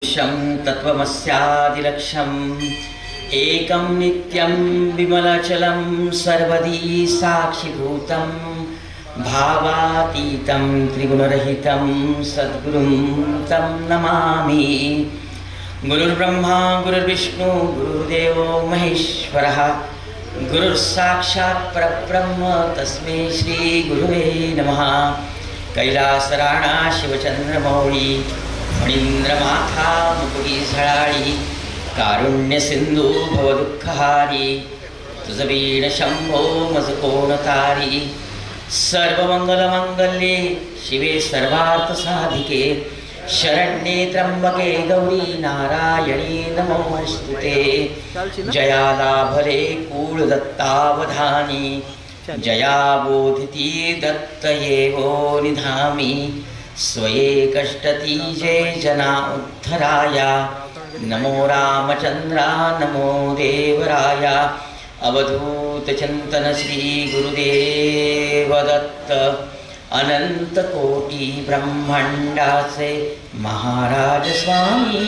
तत्वमस्यादिलक्ष्यम् एकं नित्यं विमलचलं सर्वदी साक्षिभूतं भावातीतं त्रिगुणरहितं सद्गुरुं तं नमामि। गुरुर्ब्रह्मा गुरुर्विष्णु गुरुर्देवो महेश्वरः गुरुर्साक्षात् परब्रह्म तस्मै श्री गुरुवे नमः। कैलासराणा शिवचंद्रमौळी फणींद्रमाथा मुकुटी झळाळी कारुण्य सिंधू भवदुःखहारी तुझ वीण शंभो मज कोण तारी। सर्वमंगलमंगल्ये शिवे सर्वार्थ साधिके शरण्ये त्र्यंबके गौरी नारायणी नमोस्तुते। जयालाभरे कूलदत्तावधानी जया बोधिती दत्तयेवो निधामी। स्वये कष्टती जय जना उद्धराया नमो रामचंद्रा नमो देवराया। अवधूत चिंतन श्री गुरुदेव दत्त अनंत कोटि ब्रह्मांडाचे महाराज स्वामी।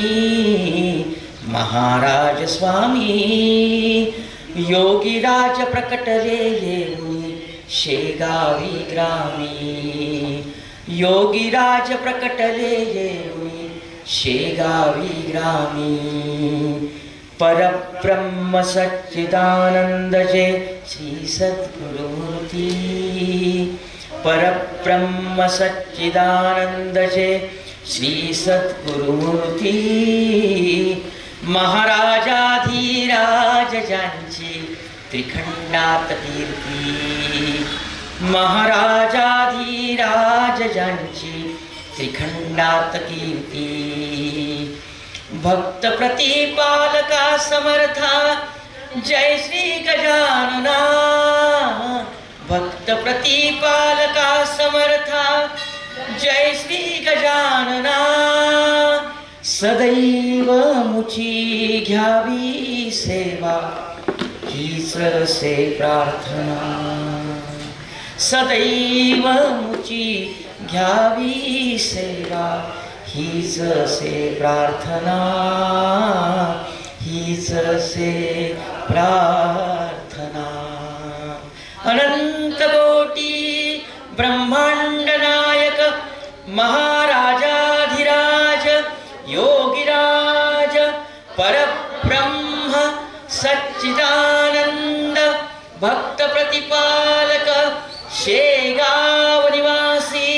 योगीराज प्रकटले येऊनी शेगावी ग्रामी। योगीराज प्रकटले येऊनी शेगावी ग्रामी। परब्रह्म सच्चिदानंद जे श्री सद्गुरुमूर्ती। परब्रह्म सच्चिदानंद जे श्री सद्गुरुमूर्ती। महाराजाधीराज ज्यांची त्रिखंडात कीर्ती। महाराजाधीराज ज्यांची त्रिखंडात कीर्ती। भक्त प्रतिपालका समर्था जय श्री गजानना। भक्त प्रतिपालका समर्था जय श्री गजानना। सदैव मुची घ्यावी सेवा हीच से प्रार्थना। सदैव मुची घ्यावी सेवा हीच से प्रार्थना। हीच से प्रार्थना। अनंत कोटि ब्रह्मांड नायक महाराजाधिराज योगिराज परब्रह्म सच्चिदानंद भक्त प्रतिपालक शेगाव निवासी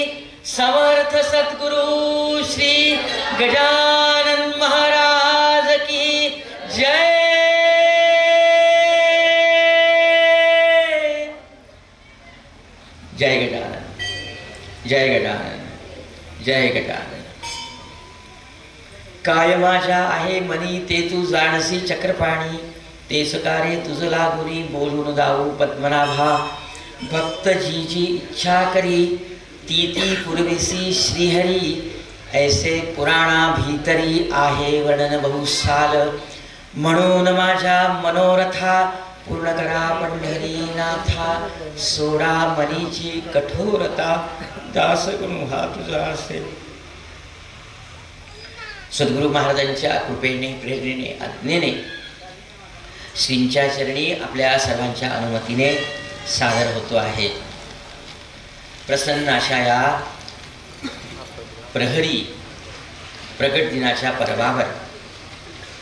समर्थ सद्गुरु श्री गजानन महाराज की जय। जय गजानन जय गजानन जय गजानन। काय माझ्या आहे मनी ते तू जाणसी चक्रपाणी। ते सकारे तुझ लागुरी बोलून दाऊ पद्मनाभा। भक्त जी जी इच्छा करी ती ती पुरविसी श्रीहरी। ऐसे पुराणा भीतरी आहे वर्णन बहुसाल। म्हणून माझ्या मनोरथा पूर्ण करा पंढरीनाथा। सोडा मनीची कठोरता दास गुरु हा तुझा असेल। सद्गुरु महाराजांच्या कृपेने प्रेरणेने आज्ञेने श्रींच्या चरणी आपल्या सर्वांच्या अनुमतीने सादर होतो आहे। प्रसन्न अशा या प्रहरी प्रगट दिनाच्या पर्वावर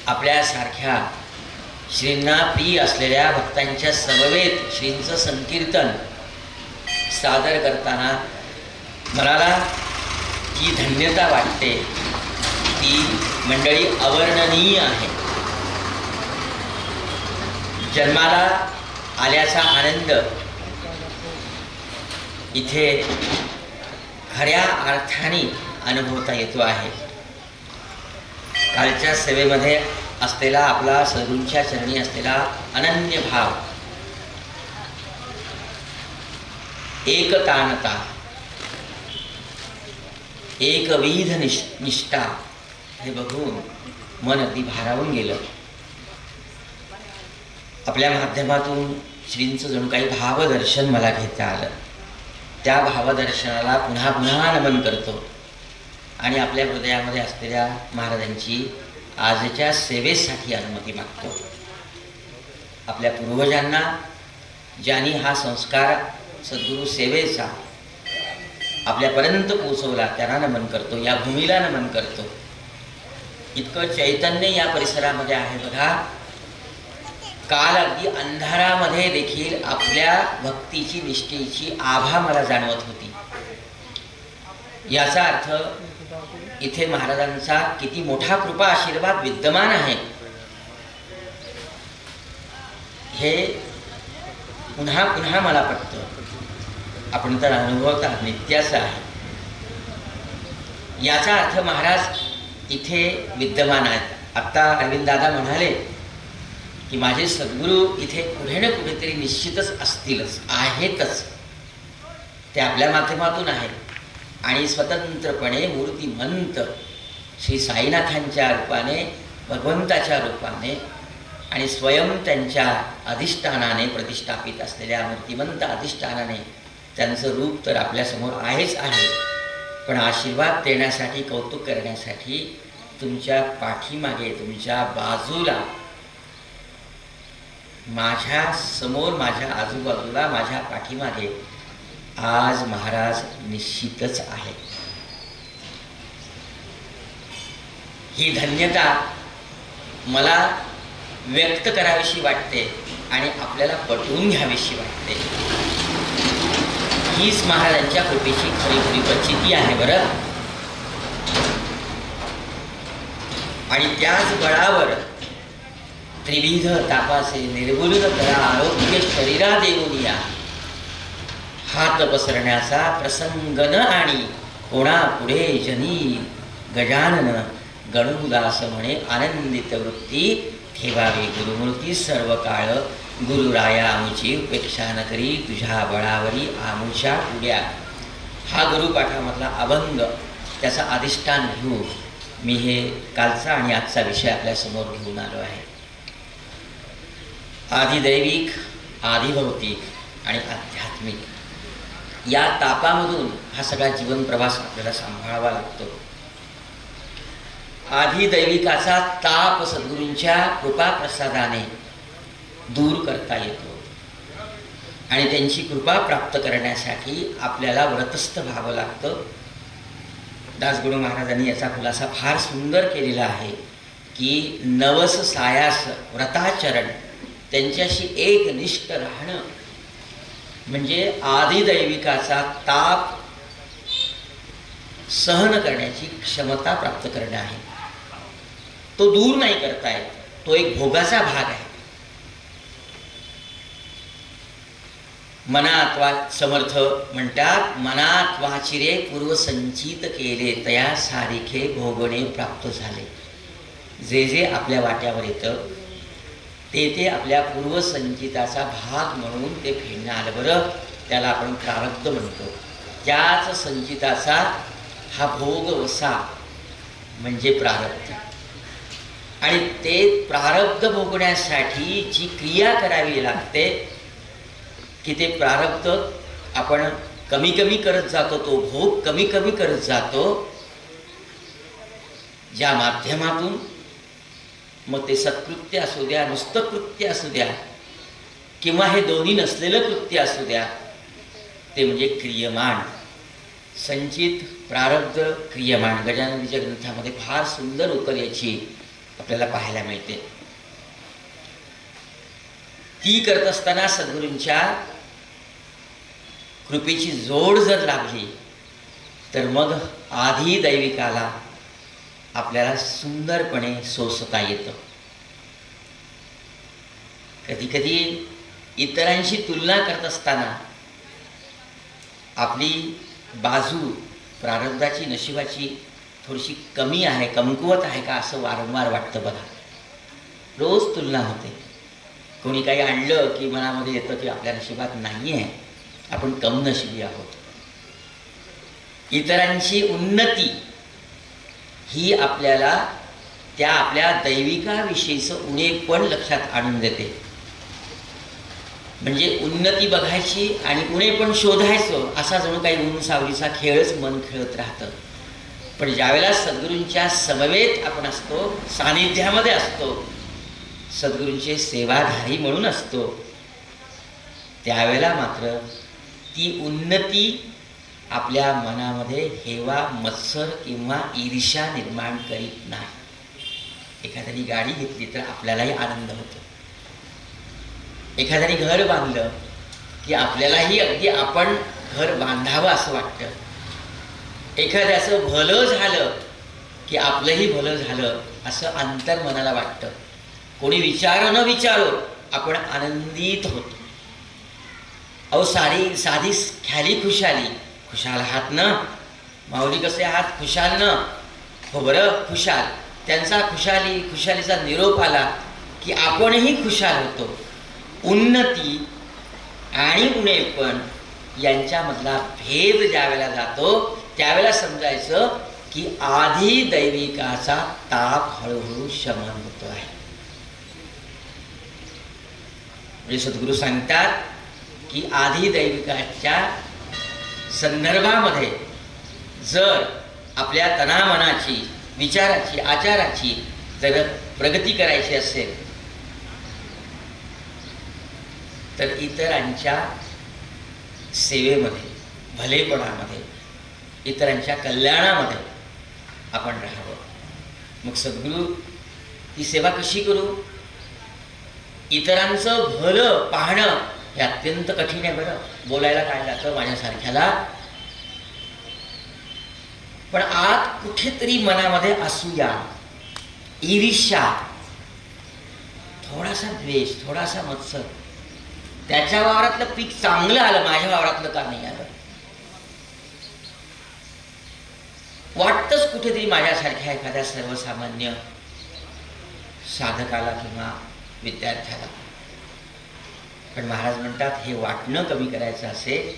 आपल्यासारख्या श्रींना प्रिय असलेल्या भक्तांच्या समवेत श्रींचं संकीर्तन सादर करताना मनाला जी धन्यता वाटते ती मंडळी अवर्णनीय आहे। जन्माला आल्याचा आनंद इथे खऱ्या अर्थाने अनुभवता येतो आहे। कालच्या सेवेमध्ये असलेला आपला सद्गुरूंच्या चरणी असलेला अनन्य भाव, एकतानता, एकविध निष्ठा हे बघून मन अगदी भारावून गेलं। आपल्या माध्यमातून श्रींचं जणू काही भावदर्शन मला घेता आलं। त्या भावदर्शनाला पुन्हा पुन्हा नमन करतो आणि आपल्या हृदयामध्ये असलेल्या महाराजांची आजच्या सेवेसाठी अनुमती मागतो. आपल्या पूर्वजांना ज्यांनी हा संस्कार सद्गुरू सेवेचा आपल्यापर्यंत पोहोचवला त्यांना नमन करतो. या भूमीला नमन करतो. इतकं चैतन्य या परिसरामध्ये आहे बघा. काल अगदी अंधारामध्ये देखील आपल्या भक्तीची निष्ठेची आभा मला जाणवत होती. याचा अर्थ इथे महाराजांचा किती मोठा कृपा आशीर्वाद विद्यमान आहे हे पुन्हा पुन्हा मला पटतं. आपण तर अनुभवता नित्याचं आहे. याचा अर्थ महाराज इथे विद्यमान आहेत. आत्ता अरविंद दादा म्हणाले की माझे सद्गुरू इथे कुठे ना कुठेतरी निश्चितच असतीलच, आहेतच. ते आपल्या माध्यमातून आहेत आणि स्वतंत्रपणे मूर्तिमंत श्री साईनाथांच्या रूपाने, भगवंताच्या रूपाने आणि स्वयं त्यांच्या अधिष्ठानाने प्रतिष्ठापित असलेल्या मूर्तिमंत अधिष्ठानाने त्यांचं रूप तर आपल्यासमोर आहेच आहे. पण आशीर्वाद देण्यासाठी, कौतुक करण्यासाठी तुमच्या पाठीमागे, तुमच्या बाजूला, माझ्या समोर, माझ्या आजूबाजूला, माझ्या पाठीमागे आज महाराज निश्चितच आहे. ही धन्यता मला व्यक्त करावीशी वाटते आणि आपल्याला पटवून घ्यावीशी वाटते. हीच महाराजांच्या कृपेची खरी प्रचिती आहे बरं. आणि त्याच बळावर त्रिविध तापाचे निर्मूलन करा, आरोग्य शरीरा देऊन या, हात पसरण्याचा प्रसंग न आणि कोणापुढे जनी गजानन गणुदास म्हणे आनंदित वृत्ती ठेवावी गुरुमूर्ती सर्व काळ. गुरुराया आमुची उपेक्षा न करी तुझ्या बळावरी आमुच्या उड्या. हा गुरुपाठामधला अभंग, त्याचा अधिष्ठान घेऊन मी हे कालचा आणि आजचा विषय आपल्यासमोर घेऊन आलो आहे. आदिदैविक, आदिभौतिक आणि आध्यात्मिक या तापामधून हा सगळा जीवन प्रवास आपल्याला सांभाळावा लागतो. आदिदैविकाचा ताप सद्गुरूंच्या कृपा प्रसादाने दूर करता येतो आणि त्यांची कृपा प्राप्त करण्यासाठी आपल्याला व्रतस्थ व्हावं लागतं. दासगुरु महाराजांनी याचा खुलासा फार सुंदर केलेला आहे की नवस सायास व्रताचरण, त्यांच्याशी एकनिष्ठ राहणं म्हणजे आदिदैविकाचा ताप सहन करण्याची क्षमता प्राप्त करणे आहे. तो दूर नाही करता येत, तो एक भोगाचा भाग आहे. मनात वा समर्थ म्हणतात, मनात वाचिरे पूर्वसंचित केले तया सारिखे भोगणे प्राप्त झाले. जे जे आपल्या वाट्यावर येतं ते आपल्या पूर्वसंचिताचा भाग म्हणून ते फेडणं आलं बरं. त्याला आपण प्रारब्ध म्हणतो. त्याच संचिताचा हा भोग वसा म्हणजे प्रारब्ध. आणि ते प्रारब्ध भोगण्यासाठी जी क्रिया करावी लागते की ते प्रारब्ध आपण कमी कमी करत जातो, तो भोग कमी कमी करत जातो, ज्या माध्यमातून मग ते सत्कृत्य असू द्या, नुसतं कृत्य असू द्या किंवा हे दोन्ही नसलेलं कृत्य असू द्या, ते म्हणजे क्रियमाण. संचित, प्रारब्ध, क्रियमाण. गजानंदीच्या ग्रंथामध्ये फार सुंदर उत्तर याची आपल्याला पाहायला मिळते. ती करत असताना सद्गुरूंच्या कृपेची जोड जर लागली तर मग आधी दैविकाला आपल्याला सुंदरपणे सोसता येतं. कधी कधी इतरांशी तुलना करत असताना आपली बाजू प्रारब्धाची, नशिबाची थोडीशी कमी आहे, कमकुवत आहे का असं वारंवार वाटतं बघा. रोज तुलना होते. कोणी काही आणलं की मनामध्ये येतं की आपल्या नशिबात नाही आहे, आपण कम नशिबी आहोत. इतरांची उन्नती ही आपल्याला त्या आपल्या दैविकाविषयीचं उणे पण लक्षात आणून देते. म्हणजे उन्नती बघायची आणि उणे पण शोधायचं, असा जणू काही ऊन सावलीचा खेळच मन खेळत राहतं. पण ज्यावेळेला सद्गुरूंच्या समवेत आपण असतो, सानिध्यामध्ये असतो, सद्गुरूंचे सेवाधारी म्हणून असतो, त्यावेळेला मात्र ती उन्नती आपल्या मनामध्ये हेवा, मत्सर किंवा ईर्ष्या निर्माण करीत नाही. एखाद्याने गाडी घेतली तर आपल्यालाही आनंद होतो. एखाद्याने घर बांधलं की आपल्यालाही अगदी आपण घर बांधावं असं वाटतं. एखाद्याचं भलं झालं की आपलंही भलं झालं असं अंतर मनाला वाटतं. कोणी विचारो न विचारो आपण आनंदित होतो. अहो साधी ख्याली खुशाली, खुशाल आहात ना माऊली, कसे आहात, खुशाल ना, हो बरं खुशाल. त्यांचा खुशालीचा निरोप आला की आपणही खुशाल होतो. उन्नती आणि उणेपण यांच्यामधला भेद ज्यावेळेला जातो त्यावेळेला समजायचं की आधी दैविकाचा ताप हळूहळू शमन होतो आहे. म्हणजे सद्गुरू सांगतात की आधी दैविकाच्या संदर्भामध्ये जर आपल्या तनामनाची, विचाराची, आचाराची जर प्रगती करायची असेल तर इतरांच्या सेवेमध्ये, भलेपणामध्ये, इतरांच्या कल्याणामध्ये आपण राहावं. मग सद्गुरू ती सेवा कशी करू? इतरांचं भलं पाहणं हे अत्यंत कठीण आहे बरं. बोलायला काय जातं माझ्यासारख्याला, पण आत कुठेतरी मनामध्ये असूया, ईर्ष्या, थोडासा द्वेष, थोडासा मत्सर. त्याच्या वावरातलं पीक चांगलं आलं, माझ्या वावरातलं का नाही आलं? वाटतंच कुठेतरी माझ्यासारख्या एखाद्या सर्वसामान्य साधकाला किंवा विद्यार्थ्याला. पण महाराज म्हणतात हे वाटणं कमी करायचं असेल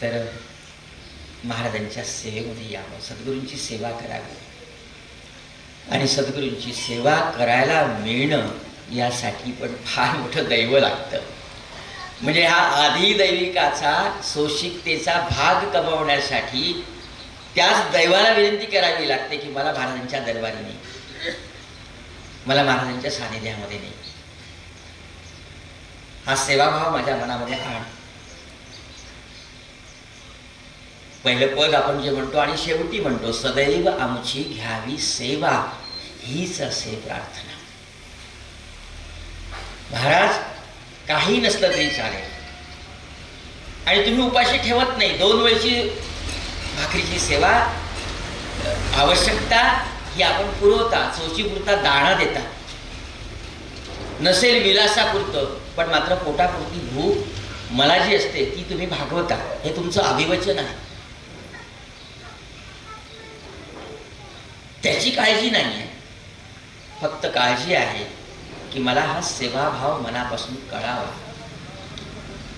तर महाराजांच्या सेवेमध्ये यावं, सद्गुरूंची सेवा करावी. आणि सद्गुरूंची सेवा करायला मिळणं यासाठी पण फार मोठं दैव लागतं. म्हणजे हा आधी दैविकाचा सोशिकतेचा भाग कमावण्यासाठी त्याच दैवाला विनंती करावी लागते की मला महाराजांच्या दरबारी नाही, मला महाराजांच्या सानिध्यामध्ये नाही. हा सेवाभाव माझ्या मनामध्ये आण. पहिलं पद आपण जे म्हणतो आणि शेवटी म्हणतो, सदैव आमची घ्यावी सेवा, हीच असे प्रार्थना. महाराज काही नसलं तरी चालेल आणि तुम्ही उपाशी ठेवत नाही. 2 वेळची भाकरीची सेवा, आवश्यकता ही आपण पुरवता, चोचीपुरता दाणा देता, नसेल विलासापुरतं पण मात्र पोटापुरती भूक मला जी असते ती तुम्ही भागवता. हे तुमचं अभिवचन आहे. त्याची काळजी नाही आहे, फक्त काळजी आहे की मला हा सेवाभाव मनापासून कळावा.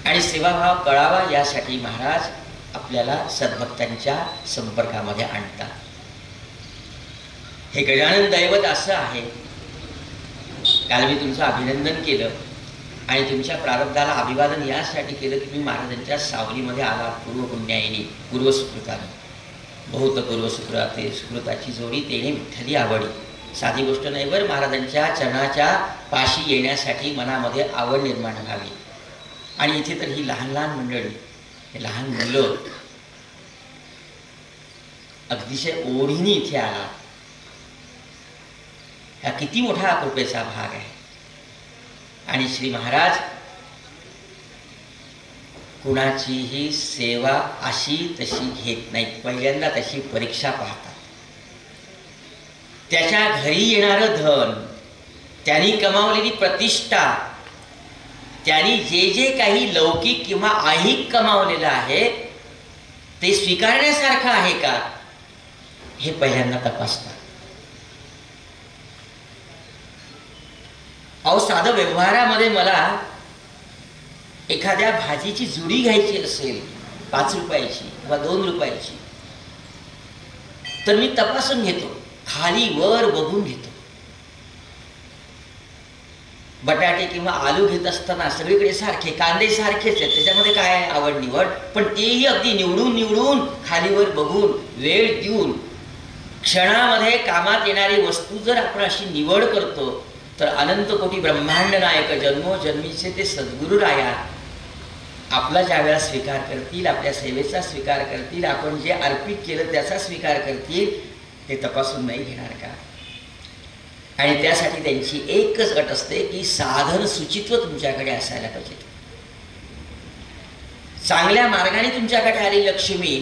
आणि सेवाभाव कळावा यासाठी महाराज आपल्याला सद्भक्तांच्या संपर्कामध्ये आणतात. हे गजानन दैवत असं आहे. काल मी तुमचं अभिनंदन केलं आणि तुमच्या प्रारब्धाला अभिवादन यासाठी केलं की तुम्ही महाराजांच्या सावलीमध्ये आला, पूर्वपुण्याईनी, पूर्वसुकृताने. बहुत पूर्वसुकृते सुकृताची जोडी तेने विठ्ठली आवडी. साधी गोष्ट नाही बरं, महाराजांच्या चरणाच्या पाशी येण्यासाठी मनामध्ये आवड निर्माण व्हावी. आणि इथे तर ही लहान लहान मंडळी, हे लहान मुलं अतिशय ओढीने इथे आला. हा किती मोठा कृपेचा भाग आहे. आणि श्री महाराज कुणाचीही सेवा अशी तशी घेत नाहीत. पहिल्यांदा तशी परीक्षा पाहतात. त्याच्या घरी येणारं धन, त्यांनी कमावलेली प्रतिष्ठा, त्यांनी जे जे काही लौकिक किंवा ऐहिक कमावलेलं आहे ते स्वीकारण्यासारखं आहे का हे पहिल्यांदा तपासतात. अहो साधं व्यवहारामध्ये मला एखाद्या भाजीची जुडी घ्यायची असेल 5 रुपयाची किंवा 2 रुपयाची तर मी तपासून घेतो, खाली वर बघून घेतो. बटाटे किंवा आलू घेत असताना सगळीकडे सारखे, कांदे सारखेच आहेत, त्याच्यामध्ये काय आवड निवड, पण तेही अगदी निवडून निवडून खालीवर बघून वेळ देऊन क्षणामध्ये कामात येणारी वस्तू जर आपण अशी निवड करतो तर अनंत कोटी ब्रह्मांड नायक जन्मोजन्मीचे ते सद्गुरू राया आपला ज्या वेळा स्वीकार करतील, आपल्या सेवेचा स्वीकार करतील, आपण जे अर्पित केलं त्याचा स्वीकार करतील, ते तपासून नाही घेणार का? आणि त्यासाठी त्यांची एकच अट असते की साधन सुचित्व तुमच्याकडे असायला पाहिजे. चांगल्या मार्गाने तुमच्याकडे आली लक्ष्मी,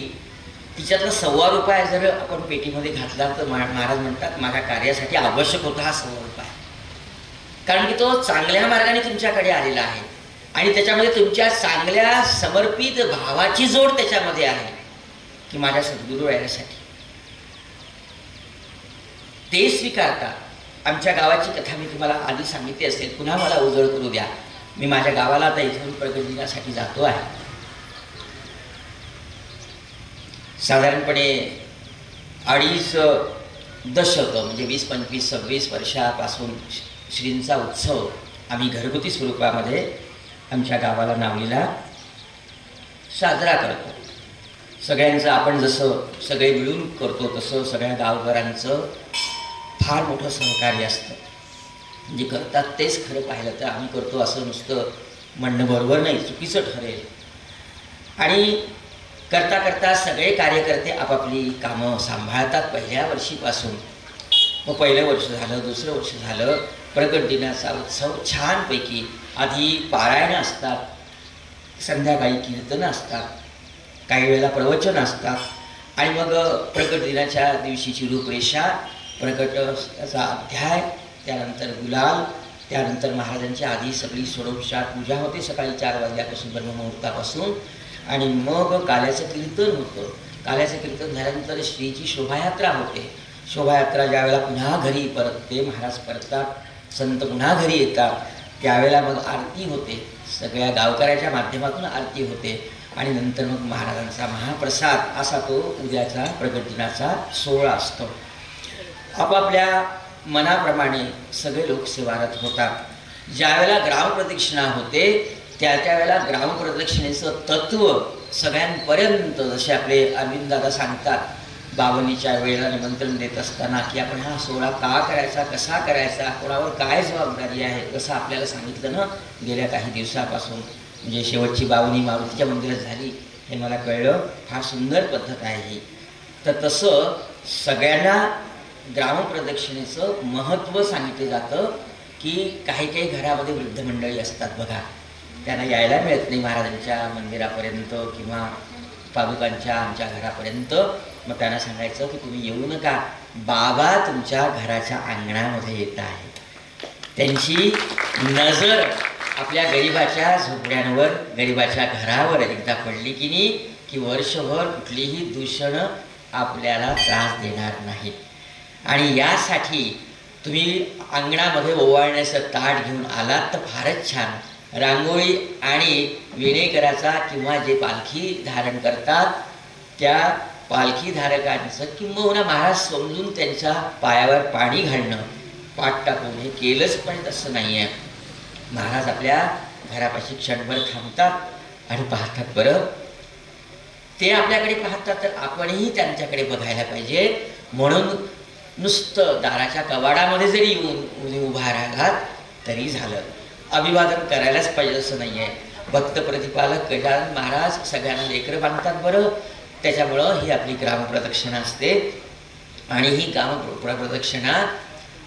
तिच्यातला ₹1.25 जर आपण पेटीमध्ये घातला तर महाराज म्हणतात माझ्या कार्यासाठी आवश्यक होता हा ₹1.25, कारण की तो चांगल्या मार्गाने तुमच्याकडे आलेला आहे आणि त्याच्यामध्ये तुमच्या चांगल्या समर्पित भावाची जोड त्याच्यामध्ये आहे की माझ्या सद्गुरू राहण्यासाठी ते स्वीकारता. आमच्या गावाची कथा मी तुम्हाला आधी सांगितली असेल, पुन्हा मला उजळ करू द्या. मी माझ्या गावाला आता इथून प्रगट दिनासाठी जातो आहे. साधारणपणे 2.5 दशक म्हणजे 20, 25, 26 वर्षापासून श्रींचा उत्सव आम्ही घरगुती स्वरूपामध्ये आमच्या गावाला नावलीला साजरा करतो. सगळ्यांचं आपण जसं सगळे मिळून करतो तसं सगळ्या गावकऱ्यांचं फार मोठं सहकार्य असतं. म्हणजे करतात तेच खरं पाहिलं तर आम्ही करतो असं नुसतं म्हणणं बरोबर नाही, चुकीचं ठरेल. आणि करता करता सगळे कार्यकर्ते आपापली कामं सांभाळतात पहिल्या वर्षीपासून. मग पहिलं वर्ष झालं, दुसरं वर्ष झालं, प्रगट दिनाचा उत्सव छानपैकी आधी पारायणं असतात, संध्याकाळी कीर्तनं असतात, काही वेळेला प्रवचन असतात आणि मग प्रगट दिनाच्या दिवशीची रूपरेषा, प्रगटाचा अध्याय, त्यानंतर गुलाल, त्यानंतर महाराजांच्या आधी सगळी षोडोपचार पूजा होते सकाळी 4 वाजल्यापासून ब्रह्ममुहूर्तापासून. आणि मग काल्याचं कीर्तन होतं. काल्याचं कीर्तन झाल्यानंतर श्रीची शोभायात्रा होते. शोभायात्रा ज्यावेळेला पुन्हा घरी परतते, महाराज परतात, संत पुन्हा घरी येतात, त्यावेळेला मग आरती होते, सगळ्या गावकऱ्याच्या माध्यमातून आरती होते आणि नंतर मग महाराजांचा महाप्रसाद असा तो उद्याचा प्रगट दिनाचा सोहळा असतो. आपापल्या मनाप्रमाणे सगळे लोक सेवारत होतात. ज्यावेळेला ग्रामप्रदक्षिणा होते त्यावेळेला ग्रामप्रदक्षिणेचं तत्त्व सगळ्यांपर्यंत, जसे आपले अरविंददादा सांगतात, बावनीच्या वेळेला निमंत्रण देत असताना की आपण हा सोहळा का करायचा, कसा करायचा, कोणावर काय जबाबदारी आहे, कसं आपल्याला सांगितलं ना गेल्या काही दिवसापासून. म्हणजे शेवटची बावनी मारुतीच्या मंदिरात झाली हे मला कळलं. फार सुंदर पद्धत आहे ही. तर तसं सगळ्यांना ग्रामप्रदक्षिणेचं महत्त्व सांगितलं जातं की काही काही घरामध्ये वृद्ध मंडळी असतात बघा, त्यांना यायला मिळत नाही महाराजांच्या मंदिरापर्यंत किंवा पादुकांच्या आमच्या घरापर्यंत. मग त्यांना सांगायचं की तुम्ही येऊ नका, बाबा तुमच्या घराच्या अंगणामध्ये येत आहे. त्यांची नजर आपल्या गरिबाच्या झोपड्यांवर, गरिबाच्या घरावर एकदा पडली की नाही की वर्षभर कुठलीही दूषणं आपल्याला त्रास देणार नाहीत. आणि यासाठी तुम्ही अंगणामध्ये ओवाळण्याचं ताट घेऊन आलात तर फारच छान. रांगोळी आणि विणेकराचा किंवा जे पालखी धारण करतात त्या पालखी धारकांचं किंबहुना महाराज समजून त्यांच्या पायावर पाणी घालणं, पाठ टाकून हे केलंच, पण तसं नाही आहे. महाराज आपल्या घरापाशी क्षणभर थांबतात आणि पाहतात. बरं, ते आपल्याकडे पाहतात तर आपणही त्यांच्याकडे बघायला पाहिजे. म्हणून नुसतं दाराच्या कवाडामध्ये जरी येऊन उभा राहिलात तरी झालं, अभिवादन करायलाच पाहिजे असं नाही आहे. भक्त प्रतिपालक गजानन महाराज सगळ्यांना लेकरं बांधतात. बरं, त्याच्यामुळं ही आपली ग्रामप्रदक्षिणा असते. आणि ही ग्रामप्रदक्षिणा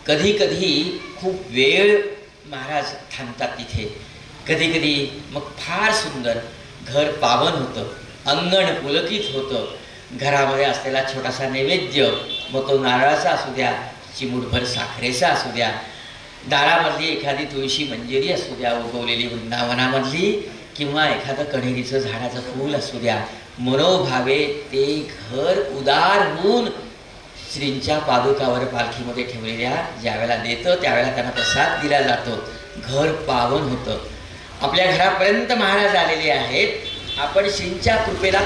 कधी कधी खूप वेळ महाराज थांबतात तिथे, कधी कधी मग फार सुंदर घर पावन होतं, अंगण पुलकित होतं. घरामध्ये असलेला छोटासा नैवेद्य, मग तो नारळाचा असू द्या, चिमूटभर साखरेचा असू द्या, दारामधली एखादी तुळशी मंजिरी असू द्या उगवलेली वृंदावनामधली, किंवा एखादं कण्हेरीचं झाडाचं फूल असू द्या, मनोभावे ते घर उदार होऊन श्रींच्या पादुकावर पालखीमध्ये ठेवलेल्या ज्यावेळेला देतं त्यावेळेला त्यांना प्रसाद दिला जातो. घर पावन होतं. आपल्या घरापर्यंत महाराज आलेले आहेत, आपण श्रींच्या कृपेला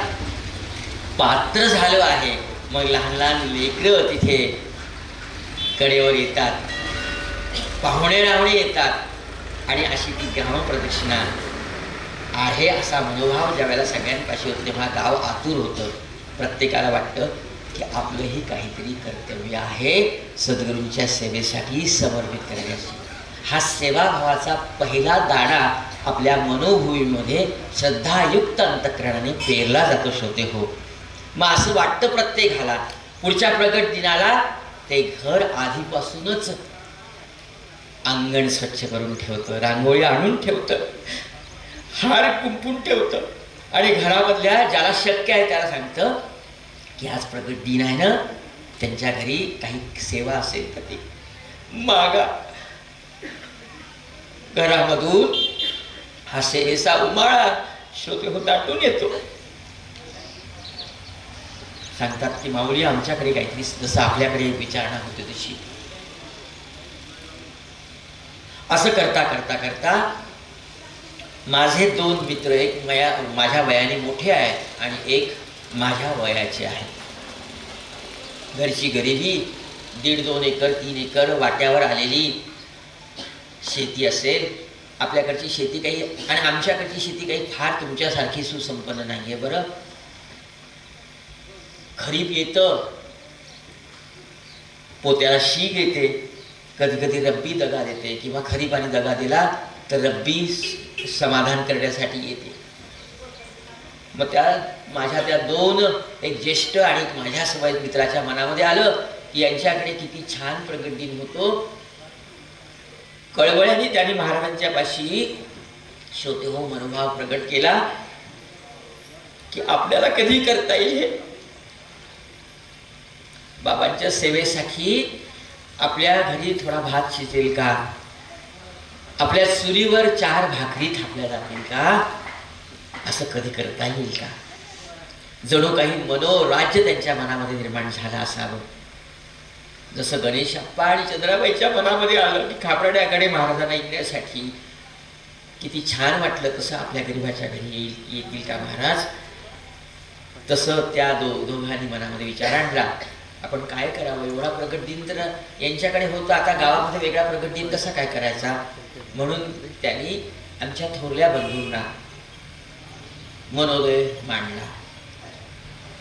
पात्र झालो आहे. मग लहान लहान लेकरं तिथे कडेवर येतात, पाहुणे रावणे येतात आणि अशी ती ग्रामप्रदक्षिणा आहे असा मनोभाव ज्यावेळेला सगळ्यांपाशी होतो तेव्हा गाव आतुर होतं. प्रत्येकाला वाटतं की आपलंही काहीतरी कर्तव्य आहे सद्गुरूंच्या सेवेसाठी समर्पित करण्याची. हा सेवाभावाचा पहिला दाणा आपल्या मनोभूमीमध्ये श्रद्धायुक्त अंतःकरणाने पेरला जातो श्रोते हो. मग असं वाटतं प्रत्येकाला पुढच्या प्रगट दिनाला ते घर आधीपासूनच अंगण स्वच्छ करून ठेवतं, रांगोळी आणून ठेवतं, हार कुंपून ठेवतं आणि घरामधल्या ज्याला शक्य आहे त्याला सांगतं की आज प्रगट दिन आहे ना, त्यांच्या घरी काही सेवा असेल तर ती मागा. घरामधून हा सेवेचा उमाळा श्रोते हो दाटून येतो. सांगतात की माऊली आमच्याकडे काहीतरी जसं आपल्याकडे विचारणा होते तशी. असं करता करता करता माझे 2 मित्र, एक माझ्या वयाने मोठे आहेत आणि एक माझ्या वयाचे आहेत. घरची गरिबी, 1.5-2 एकर 3 एकर वाट्यावर आलेली शेती असेल. आपल्याकडची शेती काही आणि आमच्याकडची शेती काही फार तुमच्यासारखी सुसंपन्न नाही आहे बरं. खरीप येतं, पोत्याला शीग येते, कधी कधी रब्बी दगा देते किंवा खरीपाने दगा दिला तर रब्बी समाधान करण्यासाठी येते. मग त्या माझ्या त्या 2 एक ज्येष्ठ आणि एक माझ्या समवेत मित्राच्या मनामध्ये आलं की यांच्याकडे किती छान प्रगट दिन होतो. कळवळ्याने त्यांनी महाराजांच्या पाशी श्रोते हो मनोभाव प्रगट केला की आपल्याला कधी करता येईल हे. बाबांच्या सेवेसाठी आपल्या घरी थोडा भात शिजेल का, आपल्या चुलीवर 4 भाकरी थापल्या जातील का, असं कधी करता येईल का. जणू काही मनोराज्य त्यांच्या मनामध्ये निर्माण झालं असावं. जसं गणेश अप्पा आणि चंद्राबाईच्या मनामध्ये आलं की खापराड्याकडे महाराजांना येण्यासाठी किती छान वाटलं, तसं आपल्या गरिबाच्या घरी येतील का महाराज. तसं त्या दोघांनी मनामध्ये विचार आणला, आपण काय करावं. एवढा प्रगट दिन तर यांच्याकडे होता, आता गावामध्ये वेगळा प्रगट दिन कसा काय करायचा. म्हणून त्यांनी आमच्या थोरल्या बंधूंना मनोदय मांडला.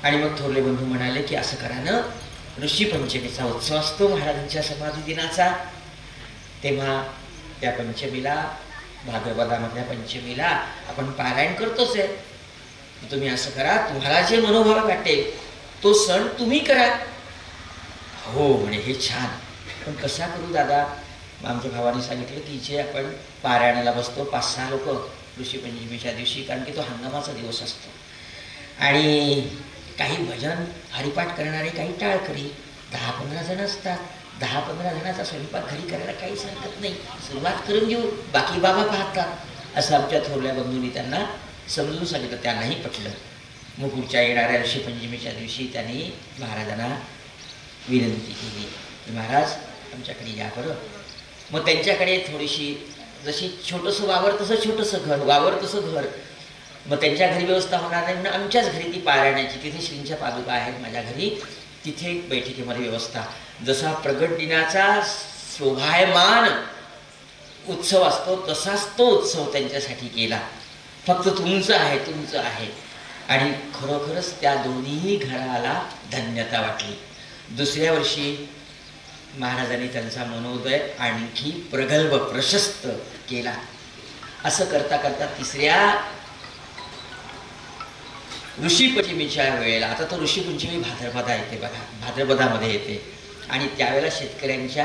आणि मग थोरले बंधू म्हणाले की असं करा ना, ऋषी पंचमीचा उत्सव असतो महाराजांच्या समाधी दिनाचा, तेव्हा त्या पंचमीला, भागवतामधल्या पंचमीला आपण पारायण करतोच आहे. तुम्ही असं करा, तुम्हाला जे मनोभाव वाटेल तो सण तुम्ही करा. हो म्हणे, हे छान, पण कसा करू दादा. आमच्या भावाने सांगितलं की जे आपण पारायणाला बसतो 5-6 लोक ऋषी पंचमीच्या दिवशी, कारण की तो हंगामाचा दिवस असतो, आणि काही भजन हरिपाठ करणारे काही टाळकरी 10-15 जण असतात. 10-15 जणांचा स्वयंपाक घरी करायला काहीच हरकत नाही, सुरुवात करून घेऊ, बाकी बाबा पाहतात. असं आमच्या थोरल्या बंधूंनी त्यांना समजून सांगितलं. त्यांनाही पटलं. मग पुढच्या येणाऱ्या ऋषी पंचमीच्या दिवशी त्यांनी महाराजांना विनंती केली की महाराज आमच्याकडे या बरं. मग त्यांच्याकडे थोडीशी जशी छोटंसं वावर तसं छोटंसं घर, वावर तसं घर. मग त्यांच्या घरी व्यवस्था होणार नाही म्हणून आमच्याच घरी ती पारायणाची, तिथे श्रींच्या पादुका आहेत माझ्या घरी, तिथे बैठकीमध्ये व्यवस्था. जसा प्रगट दिनाचा शोभायमान उत्सव असतो तसाच तो उत्सव त्यांच्यासाठी केला. फक्त तुमचं आहे, तुमचं आहे. आणि खरोखरच त्या दोन्ही घराला धन्यता वाटली. दुसऱ्या वर्षी महाराजांनी त्यांचा मनोदय आणखी प्रगल्भ प्रशस्त केला. असं करता करता 3ऱ्या ऋषीपंचमीच्या वेळेला, आता तो ऋषीपंचमी भाद्रपदा येते बघा, भाद्रपदामध्ये येते, आणि त्यावेळेला शेतकऱ्यांच्या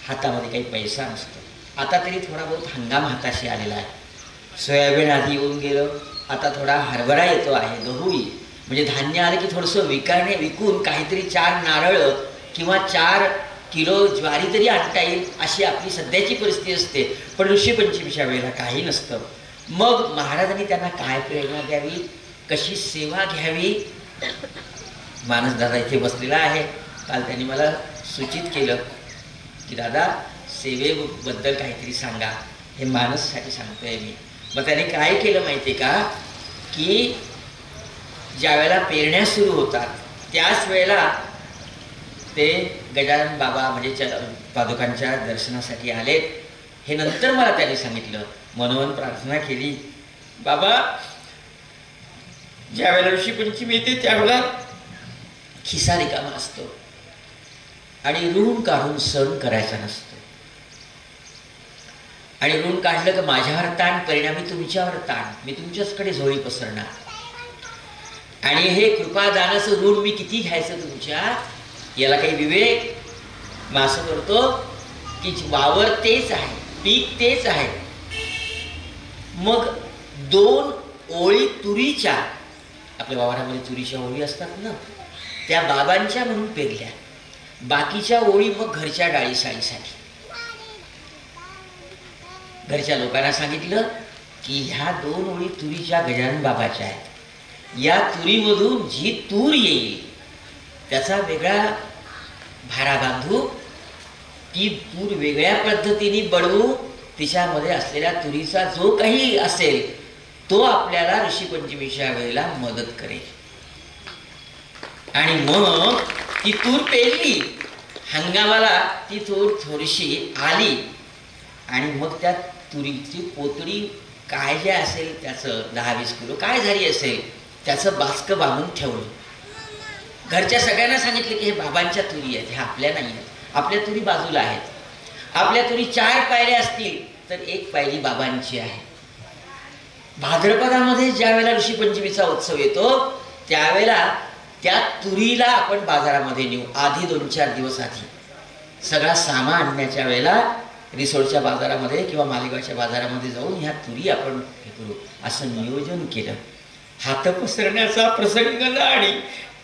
हातामध्ये काही पैसा नसतो. आता तरी थोडा बहुत हंगाम हाताशी आलेला आहे. सोयाबीन आधी येऊन गेलं, आता थोडा हरभरा येतो आहे, गहूही, म्हणजे धान्य आलं की थोडंसं विकून काहीतरी 4 नारळ किंवा 4 किलो ज्वारी तरी आणता येईल, अशी आपली सध्याची परिस्थिती असते. पण ऋषीपंचमीच्या वेळेला काही नसतं. मग महाराजांनी त्यांना काय प्रेरणा द्यावी, कशी सेवा घ्यावी. मानसदादा इथे बसलेला आहे. काल त्यांनी मला सूचित केलं की दादा सेवेबद्दल काहीतरी सांगा. हे मानससाठी सांगतोय मी. मग त्याने काय केलं माहिती आहे का, की ज्या वेळेला पेरण्या सुरू होतात त्याच वेळेला ते गजानन बाबा म्हणजे पादुकांच्या दर्शनासाठी आले. हे नंतर मला त्यांनी सांगितलं. मनोमन प्रार्थना केली, बाबा ज्या वेळेला ऋषीपंचमी येते त्यावेळेला खिसा रिकामा असतो आणि ऋण काढून सण करायचा नसतो. आणि ऋण काढलं की माझ्यावर ताण, परिणामी तुमच्यावर ताण, मी तुमच्याचकडे झोळी पसरणार. आणि हे कृपादानाचं ऋण मी किती घ्यायचं तुमच्या, याला काही विवेक. मग असं करतो की वावर तेच आहे, पीक तेच आहे. मग 2 ओळी तुरीच्या, आपल्या वावरामध्ये तुरीच्या ओळी असतात ना, त्या बाबांच्या म्हणून पेरल्या. बाकीच्या ओळी मग घरच्या डाळीसाळीसाठी. घरच्या लोकांना सांगितलं की ह्या 2 ओळी तुरीच्या गजानन बाबाच्या आहेत. या तुरीमधून जी तूर येईल त्याचा वेगळा भारा बांधू, ती तूर वेगळ्या पद्धतीने बळवू, तिच्यामध्ये असलेल्या तुरीचा जो काही असेल तो आपल्याला ऋषीपंचमीच्या वेळेला मदत करेल. आणि मग ती तूर पेरली, हंगामाला ती तूर थोडीशी आली आणि मग त्या तुरीची पोतडी काय जे असेल त्याचं 10-20 किलो काय झाली असेल त्याचं बाचकं बांधून ठेवलं. घरच्या सगळ्यांना सांगितलं की हे बाबांच्या तुरी आहेत, ह्या आपल्या नाही आहेत. आपल्या तुरी बाजूला आहेत. आपल्या तुरी 4 पायऱ्या असतील तर 1 पायरी बाबांची आहे. भाद्रपदामध्ये ज्या वेळेला ऋषीपंचमीचा उत्सव येतो त्यावेळेला त्या तुरीला आपण बाजारामध्ये नेऊ. आधी 2-4 दिवस आधी सगळा सामान आणण्याच्या वेळेला रिसोडच्या बाजारामध्ये किंवा मालेगावच्या बाजारामध्ये जाऊन ह्या तुरी आपण हे करू, असं नियोजन केलं. हात पसरण्याचा प्रसंग ना आणि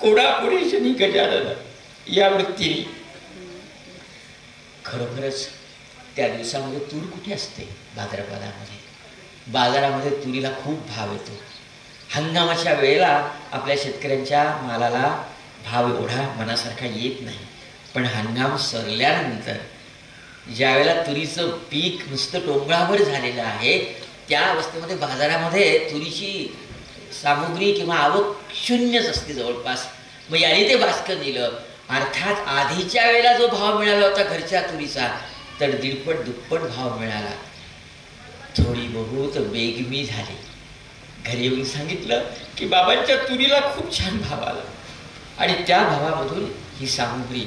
कोडापुढे शनी गजानन या वृत्तीने. खरोखरच त्या दिवसामध्ये तूर कुठे असते? भाद्रपदामध्ये. बाजारामध्ये तुरीला खूप भाव येतो. हंगामाच्या वेळेला आपल्या शेतकऱ्यांच्या मालाला भाव एवढा मनासारखा येत नाही. पण हंगाम सरल्यानंतर ज्या वेळेला तुरीचं पीक नुसतं टोंगळावर झालेलं आहे त्या अवस्थेमध्ये बाजारामध्ये तुरीची सामुग्री किंवा आवक शून्यच असते जवळपास. मग याने ते बाचकं नेलं. अर्थात आधीच्या वेळेला जो भाव मिळाला होता घरच्या तुरीचा तर 1.5-दुप्पट भाव मिळाला. थोडी बहुत बेगमी झाली. घरी येऊन सांगितलं की बाबांच्या तुरीला खूप छान भाव आला आणि त्या भावामधून ही सामुग्री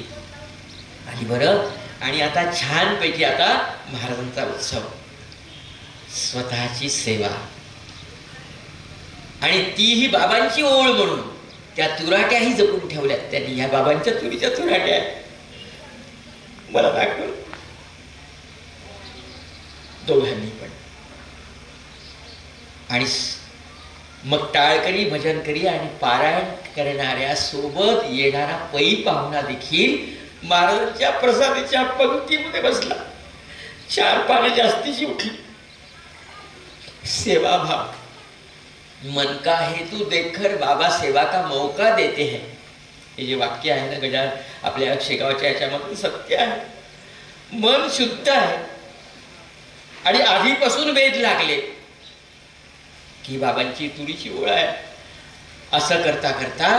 आली. बरं, आणि आता छानपैकी आता महाराजांचा उत्सव, स्वतःची सेवा आणि तीही बाबांची ओळ म्हणून त्या तुराट्याही जपून ठेवल्यात त्यांनी. ह्या बाबांच्या तुरीच्या तुराट्या मला दाखवलं दोघांनी पण. आणि मग टाळकरी, भजनकरी आणि पारायण करणाऱ्या सोबत येणारा पै पाहुणा देखील महाराजांच्या प्रसादाच्या पंक्तीमध्ये बसला. 4 पानं जास्तीची उठली. सेवाभाव. मन का हेतू देखकर बाबा सेवा का मौका देते हैं, हे जे वाक्य आहे ना गजान आपल्या शेगावच्या याच्यामध्ये सत्य आहे. मन शुद्ध आहे आणि आधीपासून वेध लागले की बाबांची तुरीची ओळ आहे. असं करता करता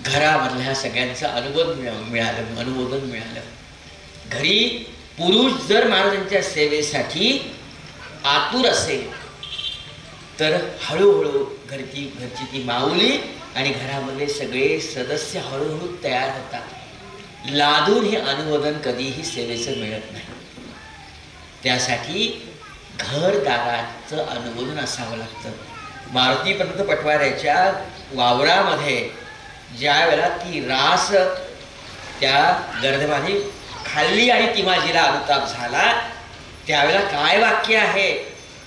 घरामधल्या सगळ्यांचं अनुमोदन मिळालं. घरी पुरुष जर महाराजांच्या सेवेसाठी आतुर असेल तर हळूहळू घरची ती माऊली आणि घरामधले सगळे सदस्य हळूहळू तयार होतात. लादून हे अनुमोदन कधीही सेवेचं मिळत नाही. त्यासाठी घरदाराचं अनुमोदन असावं लागतं. मारुतीपंत पटवाऱ्याच्या वावरामध्ये ज्या वेळेला ती रास त्या गर्दमाने खाल्ली आणि तिमाजीला अनुताप झाला त्यावेळेला काय वाक्य आहे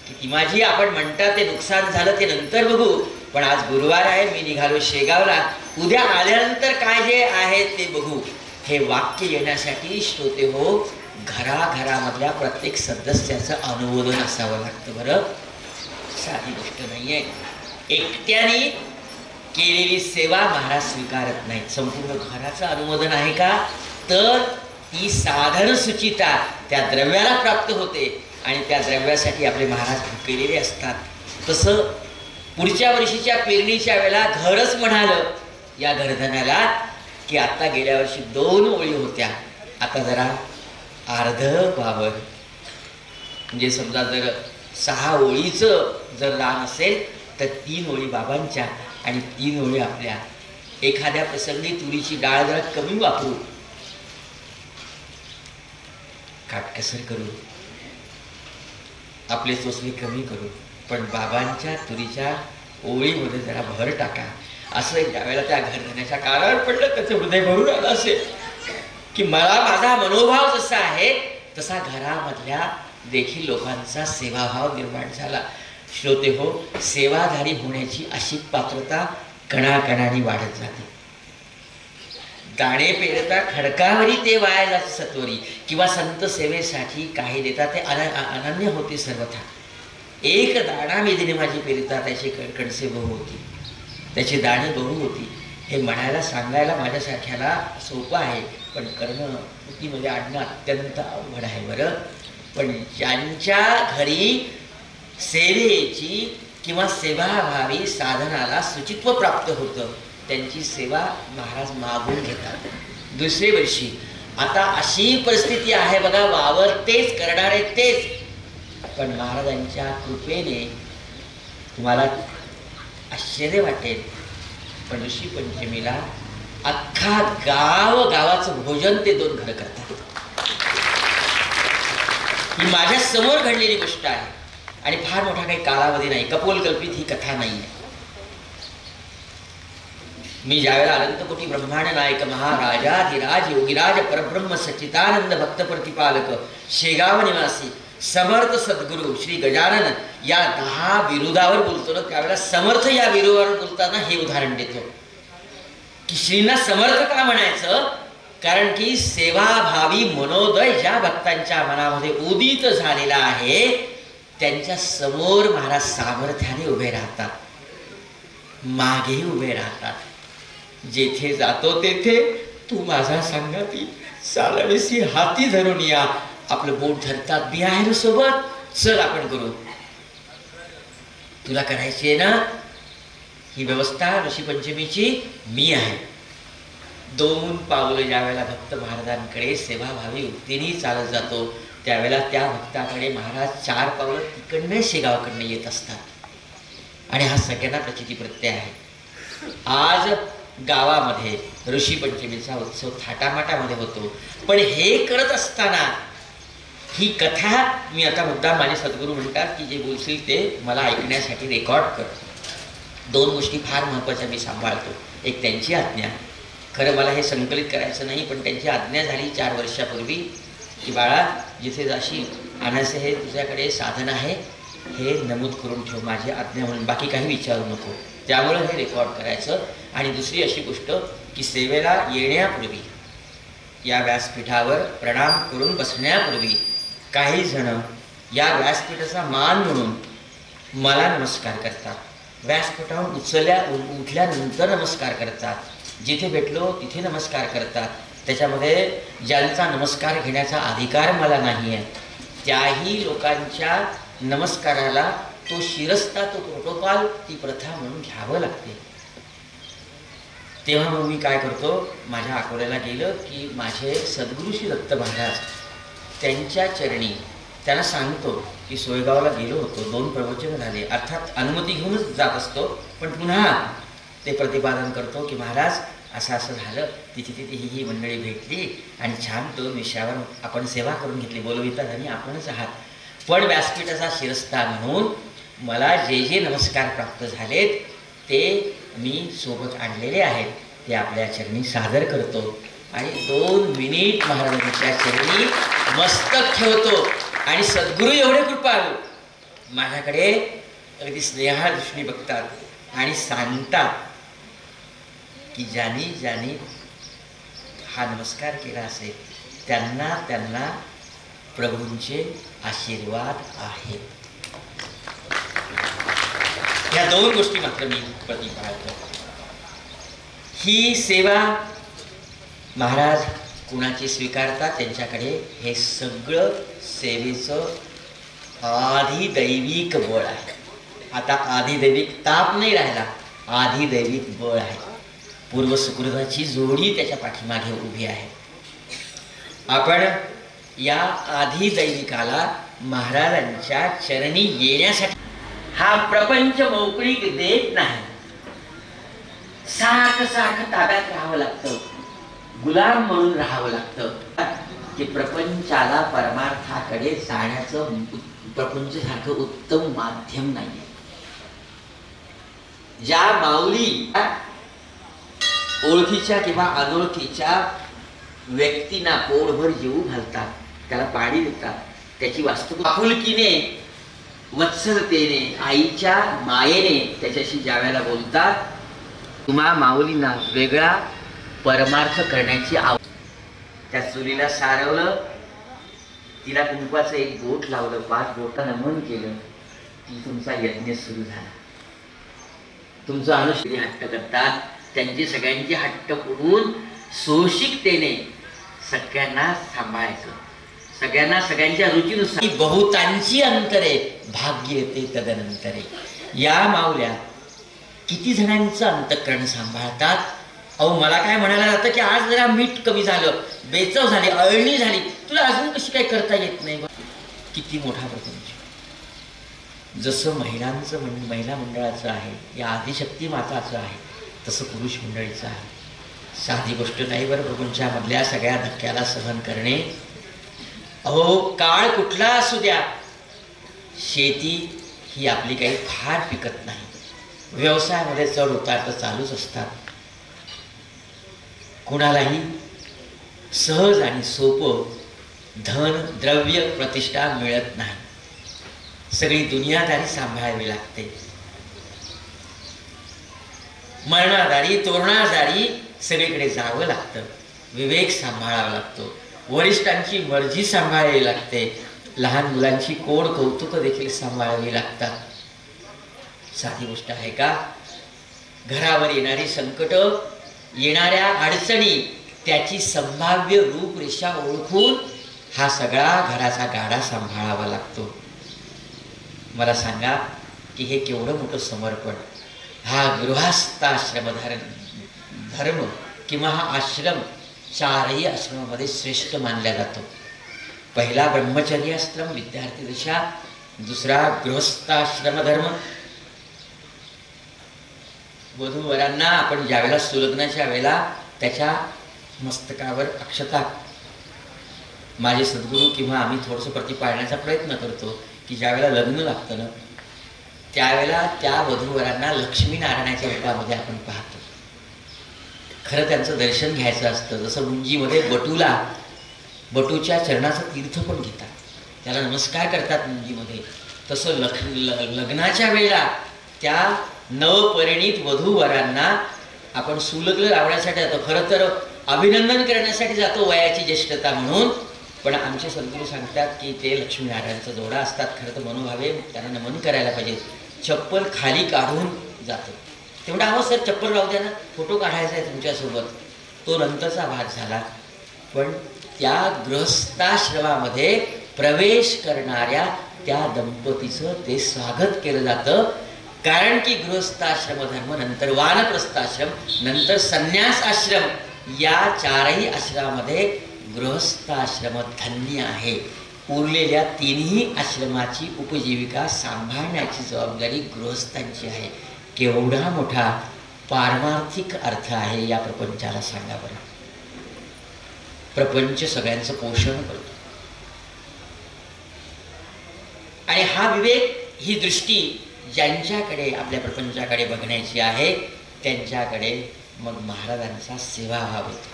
की तिमाजी आपण म्हणता ते नुकसान झालं ते नंतर बघू, पण आज गुरुवार आहे, मी निघालो शेगावला, उद्या आल्यानंतर काय जे आहे ते बघू. हे वाक्य येण्यासाठी श्रोते हो घराघरामधल्या प्रत्येक सदस्याचं अनुमोदन असावं लागतं. बरं, साधी गोष्ट नाहीये. एकट्याने केलेली सेवा महाराज स्वीकारत नाहीत. संपूर्ण घराचं अनुमोदन आहे का तर ती साधन सुचिता त्या द्रव्याला प्राप्त होते आणि त्या द्रव्यासाठी आपले महाराज भुकेलेले असतात. तसं पुढच्या वर्षीच्या पेरणीच्या वेळेला घरच म्हणालं या घरधनाला की आता गेल्या वर्षी 2 ओळी होत्या, आता जरा अर्ध वावर, म्हणजे समजा जर 6 ओळीचं जर दान असेल तर 3 ओळी बाबांच्या आणि 3 ओळी आपल्या. एखाद्या प्रसंगी तुरीची डाळ जरा कमी वापरू, काटकसर करू, आपले चोचले कमी करू, पण बाबांच्या तुरीच्या ओळीमध्ये जरा भर टाका. असं ज्यावेळेला त्या घरधण्याच्या कानावर पडलं त्याचं हृदय भरून आलं असेल की मला माझा मनोभाव जसा आहे तसा घरामधल्या देखील लोकांचा सेवाभाव निर्माण झाला. श्रोते हो, सेवाधारी होण्याची अशी पात्रता कणाकणाने वाढत जाते. दाणे पेरता खडकावरी ते वाया जात सत्वरी, किंवा संत सेवेसाठी काही देता ते अनन्य होते सर्वथा. एक दाणा मेदिने माझी पेरता त्याची कणसे बहु होती, त्याची दाणे बहु होती. हे म्हणायला सांगायला माझ्यासारख्याला सोपं आहे, पण करणं कृतीमध्ये आणणं अत्यंत अवघड आहे बरं. पण ज्यांच्या घरी सेवेची किंवा सेवाभावी साधनाला शुचित्व प्राप्त होतं त्यांची सेवा महाराज मागून घेतात. दुसरे वर्षी आता अशी परिस्थिती आहे बघा, वावर तेच, करणारे तेच, पण महाराजांच्या कृपेने तुम्हाला आश्चर्य वाटेल, पण ऋषी पंचमीला अख्खा गावाचं भोजन ते 2 घरं करतात. ही माझ्या समोर घडलेली गोष्ट आहे आणि फार मोठा काही कालावधी नाही, कपोलकल्पित ही कथा नाही आहे. मी ज्यावेळेला अनंतकोटी ब्रह्मांड नायक महाराजाधिराज योगीराज परब्रह्म सच्चिदानंद भक्त प्रतिपालक शेगाव निवासी समर्थ सद्गुरू श्री गजानन या 10 बिरुदावर बोलतो ना, त्यावेळेला समर्थ या बिरुदावर बोलताना हे उदाहरण देतो की श्रींना समर्थ का म्हणायचं, कारण की सेवाभावी मनोदय ज्या भक्तांच्या मनामध्ये उदित झालेला आहे त्यांच्या समोर महाराज सामर्थ्याने उभे राहतात, मागे उभे राहतात. जेथे जातो तेथे तू माझा संगाती चालवेसी हाती धरून या. आपलं बोट धरतात, मी आहे ना सोबत, चल आपण करू. तुला करायची आहे ना ही व्यवस्था ऋषी पंचमीची, मी आहे. 2 पावलं ज्यावेळेला भक्त महाराजांकडे सेवाभावी वृत्तीने चालत जातो त्यावेळेला त्या भक्ताकडे महाराज 4 पावलं तिकडनं शेगावकडनं येत असतात आणि हा सगळ्यांना प्रचिती प्रत्यय आहे. आज गावामध्ये ऋषी पंचमीचा उत्सव थाटामाटामध्ये होतो, पण हे करत असताना ही कथा मी आता मुद्दाम माझे सद्गुरू म्हणतात की जे बोलशील ते मला ऐकण्यासाठी रेकॉर्ड कर. 2 गोष्टी फार महत्त्वाच्या मी सांभाळतो. एक त्यांची आज्ञा, खरं मला हे संकलित करायचं नाही, पण त्यांची आज्ञा झाली 4 वर्षापूर्वी की बाळा जिथे जाशील आणायचं हे तुझ्याकडे साधन आहे हे नमूद करून ठेव, माझी आज्ञा म्हणून, बाकी काही विचारू नको. त्यामुळं हे रेकॉर्ड करायचं. आणि दुसरी अशी गोष्ट की सेवेला येण्यापूर्वी या व्यासपीठावर प्रणाम करून बसण्यापूर्वी काही जण या व्यासपीठाचा मान म्हणून मला नमस्कार करतात, व्यासपीठावरून उठल्यानंतर नमस्कार करतात, जिथे भेटलो तिथे नमस्कार करतात. त्याच्यामध्ये ज्यांचा नमस्कार घेण्याचा अधिकार मला नाही आहे त्याही लोकांच्या नमस्काराला तो शिरस्ता, तो प्रोटोकॉल, ती प्रथा म्हणून घ्यावं लागते. तेव्हा मग मी काय करतो, माझ्या अकोल्याला गेलं की माझे सद्गुरू श्री दत्त महाराज त्यांच्या चरणी त्यांना सांगतो की सोयगावला गेलो होतो, 2 प्रवचन झाले, अर्थात अनुमती घेऊनच जात असतो, पण पुन्हा ते प्रतिपादन करतो की महाराज असं असं झालं, तिथे तिथे ही मंडळी भेटली आणि छान 2 विषयावर आपण सेवा करून घेतली, बोलवितात आणि आपणच आहात. पण व्यासपीठाचा शिरस्ता म्हणून मला जे जे नमस्कार प्राप्त झालेत ते मी सोबत आणलेले आहेत ते आपल्या चरणी सादर करतो आणि 2 मिनिट महाराजांच्या चरणी मस्तक ठेवतो. आणि सद्गुरू एवढे कृपाळू माझ्याकडे अगदी स्नेहा दृष्टी बघतात आणि सांगतात की ज्यांनी हा नमस्कार केला असेल त्यांना प्रभूंचे आशीर्वाद आहेत. या 2 गोष्टी मात्र मी प्रतिपाळतो. ही सेवा महाराज कुणाची स्वीकारतात त्यांच्याकडे हे सगळं सेवेचं आधिदैविक बळ आहे. आता आधिदैविक ताप नाही राहिला, आधिदैविक बळ आहे. पूर्वसुकृताची जोडी त्याच्या पाठीमागे उभी आहे. आपण या आधिदैविकाला महाराजांच्या चरणी येण्यासाठी हा प्रपंच मोकळीक देत नाही. सारखं सारखं ताब्यात राहावं लागतं, गुलाम म्हणून राहावं लागतं की प्रपंचाला परमार्थाकडे जाण्याचं प्रपंच सारखं उत्तम माध्यम नाहीये. ज्या माऊली ओळखीच्या किंवा अनोळखीच्या व्यक्तींना पोटभर जेवू घालतात, त्याला पाणी देतात, त्याची वास्तू आपुलकीने वत्सलतेने आईच्या मायेने त्याच्याशी ज्या वेळेला बोलतात, तुम्हा माऊलींना वेगळा परमार्थ करण्याची त्या चुलीला सारवलं, तिला कुंकवाचं एक बोट लावलं, 5 बोटा नमन केलं की तुमचा यज्ञ सुरू झाला. तुमचं अनुष्ठी हट्ट करतात, त्यांची सगळ्यांची हट्ट पुरून सोशिकतेने सगळ्यांना सांभाळायचं, सगळ्यांना सगळ्यांच्या रुचीनुसार. बहुतांची अंतरे भाग्य येते तदनंतरे. या माऊल्या किती जणांचं अंतःकरण सांभाळतात. अहो मला काय म्हणायला जातं की आज जरा मीठ कमी झालं, बेचव झाली, अळणी झाली, तुला अजून कशी काय करता येत नाही. किती मोठा प्रपंच. जसं महिलांचं महिला मंडळाचं आहे, या आदिशक्ती माताचं आहे, तसं पुरुष मंडळीचं आहे. साधी गोष्ट नाही बरं प्रपंचामधल्या सगळ्या धक्क्याला सहन करणे. अहो काळ कुठला असू द्या, शेती ही आपली काही फार पिकत नाही. व्यवसायामध्ये चढ उतार तर चालूच असतात. कुणालाही सहज आणि सोपं धन द्रव्य प्रतिष्ठा मिळत नाही. सगळी दुनियादारी सांभाळावी लागते. मरणादारी तोरणादारी सगळीकडे जावं लागतं. विवेक सांभाळावा लागतो. वरिष्ठांची मर्जी सांभाळावी लागते. लहान मुलांची कोड कौतुक देखील सांभाळावी लागतात. साधी गोष्ट आहे का? घरावर येणारी संकट, येणाऱ्या अडचणी, त्याची संभाव्य रूपरेषा ओळखून हा सगळा घराचा गाडा सांभाळावा लागतो. मला सांगा की हे केवढं मोठं समर्पण. हा गृहस्थाश्रम धर्म किंवा हा आश्रम 4ही आश्रमामध्ये श्रेष्ठ मानला जातो. पहिला ब्रह्मचर्याश्रम विद्यार्थी दशा, दुसरा गृहस्थाश्रम धर्म. वधूवरांना आपण ज्यावेळेला सुलग्नाच्या वेळेला त्याच्या मस्तकावर अक्षता, माझे सद्गुरू किंवा आम्ही थोडंसं प्रतिपाळण्याचा प्रयत्न करतो की ज्यावेळेला लग्न लागतं ना, त्यावेळेला त्या वधूवरांना लक्ष्मीनारायणाच्या रूपामध्ये आपण पाहतो. खरं त्यांचं दर्शन घ्यायचं असतं. जसं मुंजीमध्ये बटूच्या चरणाचं तीर्थ पण घेतात, त्याला नमस्कार करतात मुंजीमध्ये, तसं लग्नाच्या वेळेला त्या नवपरिणीत वधूवरांना आपण सुलग्न लावण्यासाठी जातो. खरं तर अभिनंदन करण्यासाठी जातो वयाची ज्येष्ठता म्हणून, पण आमचे सद्गुरू सांगतात की ते लक्ष्मीनारायणचा जोडा असतात. खरं तर मनोभावे त्यांना नमन करायला पाहिजे. चप्पल खाली काढून जातो. तेवढा हवं सर चप्पल राहू द्या ना, फोटो काढायचा आहे तुमच्यासोबत, तो नंतरचा भाग झाला. पण त्या गृहस्थाश्रमामध्ये प्रवेश करणाऱ्या त्या दंपतीचं ते स्वागत केलं जातं. कारण की गृहस्थाश्रम धर्म, नंतर वानप्रस्थाश्रम, नंतर संन्यास आश्रम, या 4ही आश्रमामध्ये गृहस्थाश्रम धन्य आहे. उरलेल्या 3ही आश्रमाची उपजीविका सांभाळण्याची जबाबदारी गृहस्थांची आहे. केवढा मोठा पारमार्थिक अर्थ आहे या प्रपंचाला सांगा बरं. प्रपंच सगळ्यांचं पोषण करतो. आणि हा विवेक, ही दृष्टी ज्यांच्याकडे आपल्या प्रपंचाकडे बघण्याची आहे त्यांच्याकडे मग महाराजांचा सेवाभाव होतो.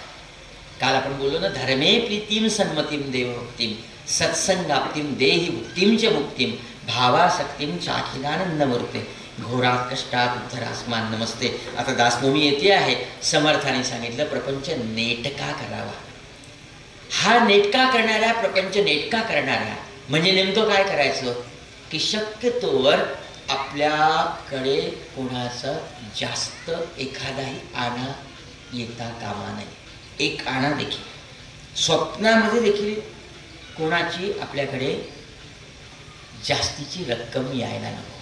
काल आपण बोललो ना, धर्मे प्रीतीम सन्मतीम देवभक्तीम सत्संगाप्तीम देही भुक्तीम च मुक्तीम भावासक्तीम चाखिलानंदमूर्ते घोरात कष्टात उद्धरास्मान नमस्ते. आता दासभूमी येते आहे. समर्थाने सांगितलं प्रपंच नेटका करावा. हा नेटका करणाऱ्या, प्रपंच नेटका करणाऱ्या म्हणजे नेमकं काय करायचं की शक्यतोवर आपल्याकडे कोणाचं जास्त एखादाही आणा येता कामा नये. एक आणा देखील स्वप्नामध्ये देखील कोणाची आपल्याकडे जास्तीची रक्कम यायला नको.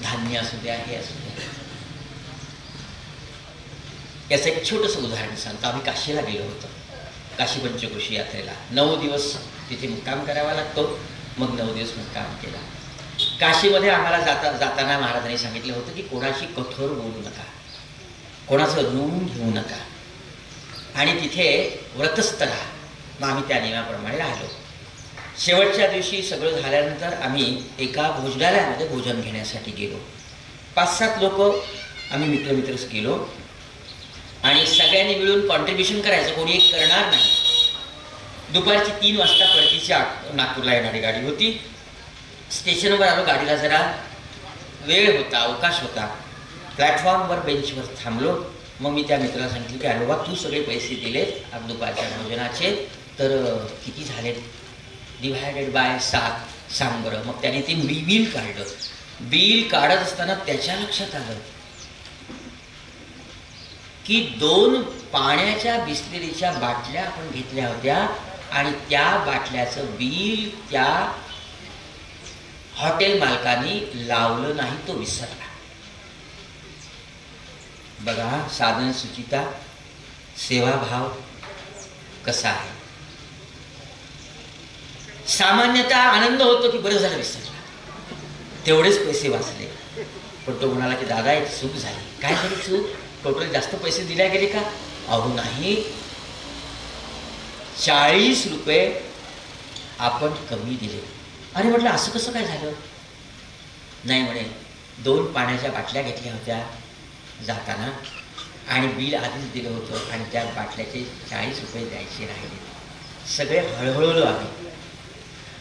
धान्य असू द्या, हे असू द्या. याचं एक छोटंसं उदाहरण सांगतो. आम्ही काशीला गेलो होतो, काशी पंचकोशी यात्रेला. 9 दिवस तिथे मुक्काम करावा लागतो. मग 9 दिवस मुक्काम केला. काशीमध्ये आम्हाला जाताना महाराजांनी सांगितलं होतं की कोणाशी कठोर बोलू नका. कोणाचं ऋण घेऊ नका आणि तिथे व्रतस्थ राहा. मग आम्ही त्या नियमाप्रमाणे राहिलो. शेवटच्या दिवशी सगळं झाल्यानंतर आम्ही एका भोजनालयामध्ये भोजन घेण्यासाठी गेलो. 5-7 लोक आम्ही मित्रच गेलो आणि सगळ्यांनी मिळून कॉन्ट्रीब्युशन करायचं, कोणी एक करणार नाही. दुपारची 3 वाजता परतीची नागपूरला येणारी गाडी होती. स्टेशनवर आलो, गाडीला जरा वेळ होता, अवकाश होता. प्लॅटफॉर्मवर बेंचवर थांबलो. मग मी त्या मित्राला सांगितलं की अरे बाबा, तू सगळे पैसे दिलेत आज दुपारच्या भोजनाचे, तर किती झालेत, डिव्हायडेड बाय 7 सांग बरं. मग त्याने ते बिल काढलं. बिल काढत असताना त्याच्या लक्षात आलं की 2 पाण्याच्या बिस्लेरीच्या बाटल्या आपण घेतल्या होत्या आणि त्या बाटल्याचं बिल त्या हॉटेल मालकाने लावलं नाही, तो विसरला. बघा साधन सुचिता, सेवाभाव कसा आहे. सामान्यतः आनंद होतो की बरं झालं विसरला, तेवढेच पैसे वाचले. पण तो म्हणाला की दादा एक चूक झाली. काय झाली चूक? टोटल जास्त पैसे दिल्या गेले का? अहो नाही, 40 रुपये आपण कमी दिले. अरे म्हटलं असं कसं काय झालं? नाही म्हणे, 2 पाण्याच्या बाटल्या घेतल्या होत्या जाताना आणि बिल आधीच दिलं होतं आणि त्या बाटल्याचे 40 रुपये द्यायचे राहिले. सगळे हळहळलो आम्ही.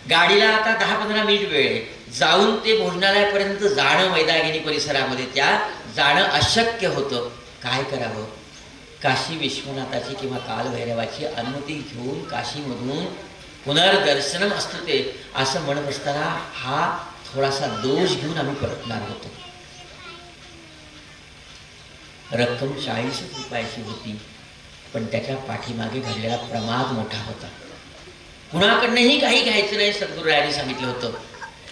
गाडीला आता 10-15 मिनिट वेळ आहे. जाऊन ते भोजनालयापर्यंत जाणं, मैदागिनी परिसरामध्ये त्या जाणं अशक्य होतं. काय करावं? काशी विश्वनाथाची किंवा कालभैरवाची अनुमती घेऊन काशीमधून पुनर्दर्शनम असतं ते असं म्हणत असताना हा थोडासा दोष घेऊन आम्ही परतणार होतो. रक्कम 40 रुपयाची होती, पण त्याच्या पाठीमागे घडलेला प्रमाद मोठा होता. कुणाकडनंही काही घ्यायचं नाही, सद्गुरुरायांनी सांगितलं होतं.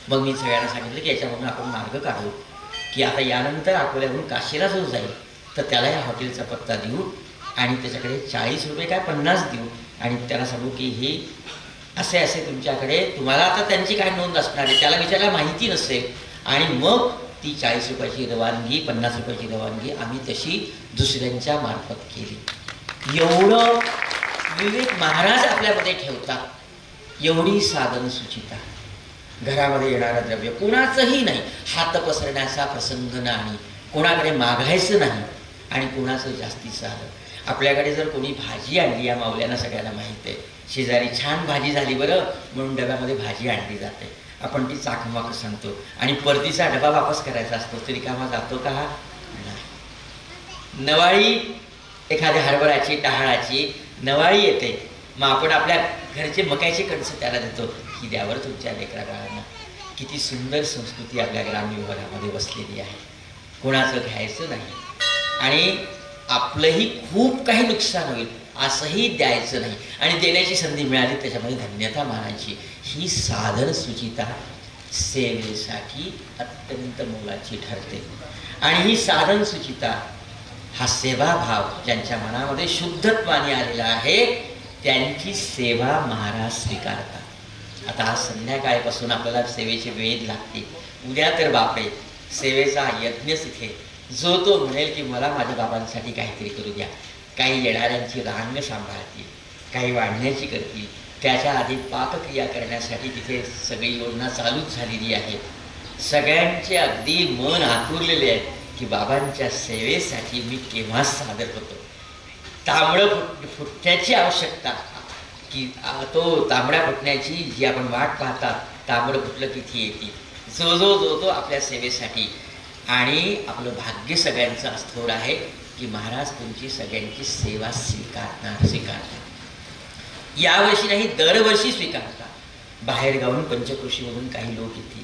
मग मी सगळ्यांना सांगितलं की याच्यामधून आपण मार्ग काढू की आता यानंतर अकोल्याहून काशीला जो जाईल तर त्याला या हॉटेलचा पत्ता देऊ आणि त्याच्याकडे 40 रुपये काय 50 देऊ आणि त्याला सांगू की हे असे असे तुमच्याकडे, तुम्हाला आता त्यांची काय नोंद असणार आहे, त्याला विचारायला माहिती नसेल. आणि मग ती 40 रुपयाची रवानगी, 50 रुपयाची रवानगी आम्ही तशी दुसऱ्यांच्या मार्फत केली. एवढं विवेक महाराज आपल्यामध्ये ठेवतात, एवढी साधन सुचिता. घरामध्ये येणारं द्रव्य कोणाचंही नाही, हात पसरण्याचा प्रसंग नाही, कोणाकडे मागायचं नाही आणि कोणाचं जास्तीचं आलं. आपल्याकडे जर कोणी भाजी आणली, या माऊल्यांना सगळ्यांना माहीत आहे, शेजारी छान भाजी झाली बरं म्हणून डब्यामध्ये भाजी आणली जाते. आपण ती चाकमाक सांगतो आणि परतीचा डबा वापस करायचा असतो, तरी कामा जातो का? नाही. नवाळी एखाद्या हरभऱ्याची, टहाळाची नवाळी येते, मग आपण आपल्या घरचे मक्याचे कणसं त्याला देतो, ही द्यावर तुमच्या लेकरा बाळांना. किती सुंदर संस्कृती आपल्या ग्रामविभागामध्ये बसलेली आहे. कोणाचं घ्यायचं नाही आणि आपलंही खूप काही नुकसान होईल असंही द्यायचं नाही आणि देण्याची संधी मिळाली त्याच्यामध्ये धन्यता मानायची. ही साधन सुचिता सेवेसाठी अत्यंत मोलाची ठरते. आणि ही साधन सुचिता, हा सेवाभाव ज्यांच्या मनामध्ये शुद्धत्वाने आलेला आहे त्यांची सेवा महाराज स्वीकारतात. आता आज संध्याकाळपासून आपल्याला सेवेचे वेध लागतील. उद्या तर बापरे सेवेचा यज्ञच इथे. जो तो म्हणेल की मला माझ्या बाबांसाठी काहीतरी करू द्या. काही येणाऱ्यांची रांग सांभाळतील, काही वाढण्याची करतील. त्याच्या आधी पाकक्रिया करण्यासाठी तिथे सगळी योजना चालूच झालेली आहे. सगळ्यांचे अगदी मन आतुरलेले आहे की बाबांच्या सेवेसाठी मी केव्हाच सादर होतो. तांबडं फुटण्याची आवश्यकता की तो तांबड्या फुटण्याची जी आपण वाट पाहतात, तांबडं फुटलं तिथे येते. जो तो आपल्या सेवेसाठी. आणि आपलं भाग्य सगळ्यांचं अस्थोर आहे की महाराज तुमची सगळ्यांची सेवा स्वीकारतात. यावर्षी नाही, दरवर्षी स्वीकारतात. बाहेर गावून पंचकृषीमधून काही लोक येतील,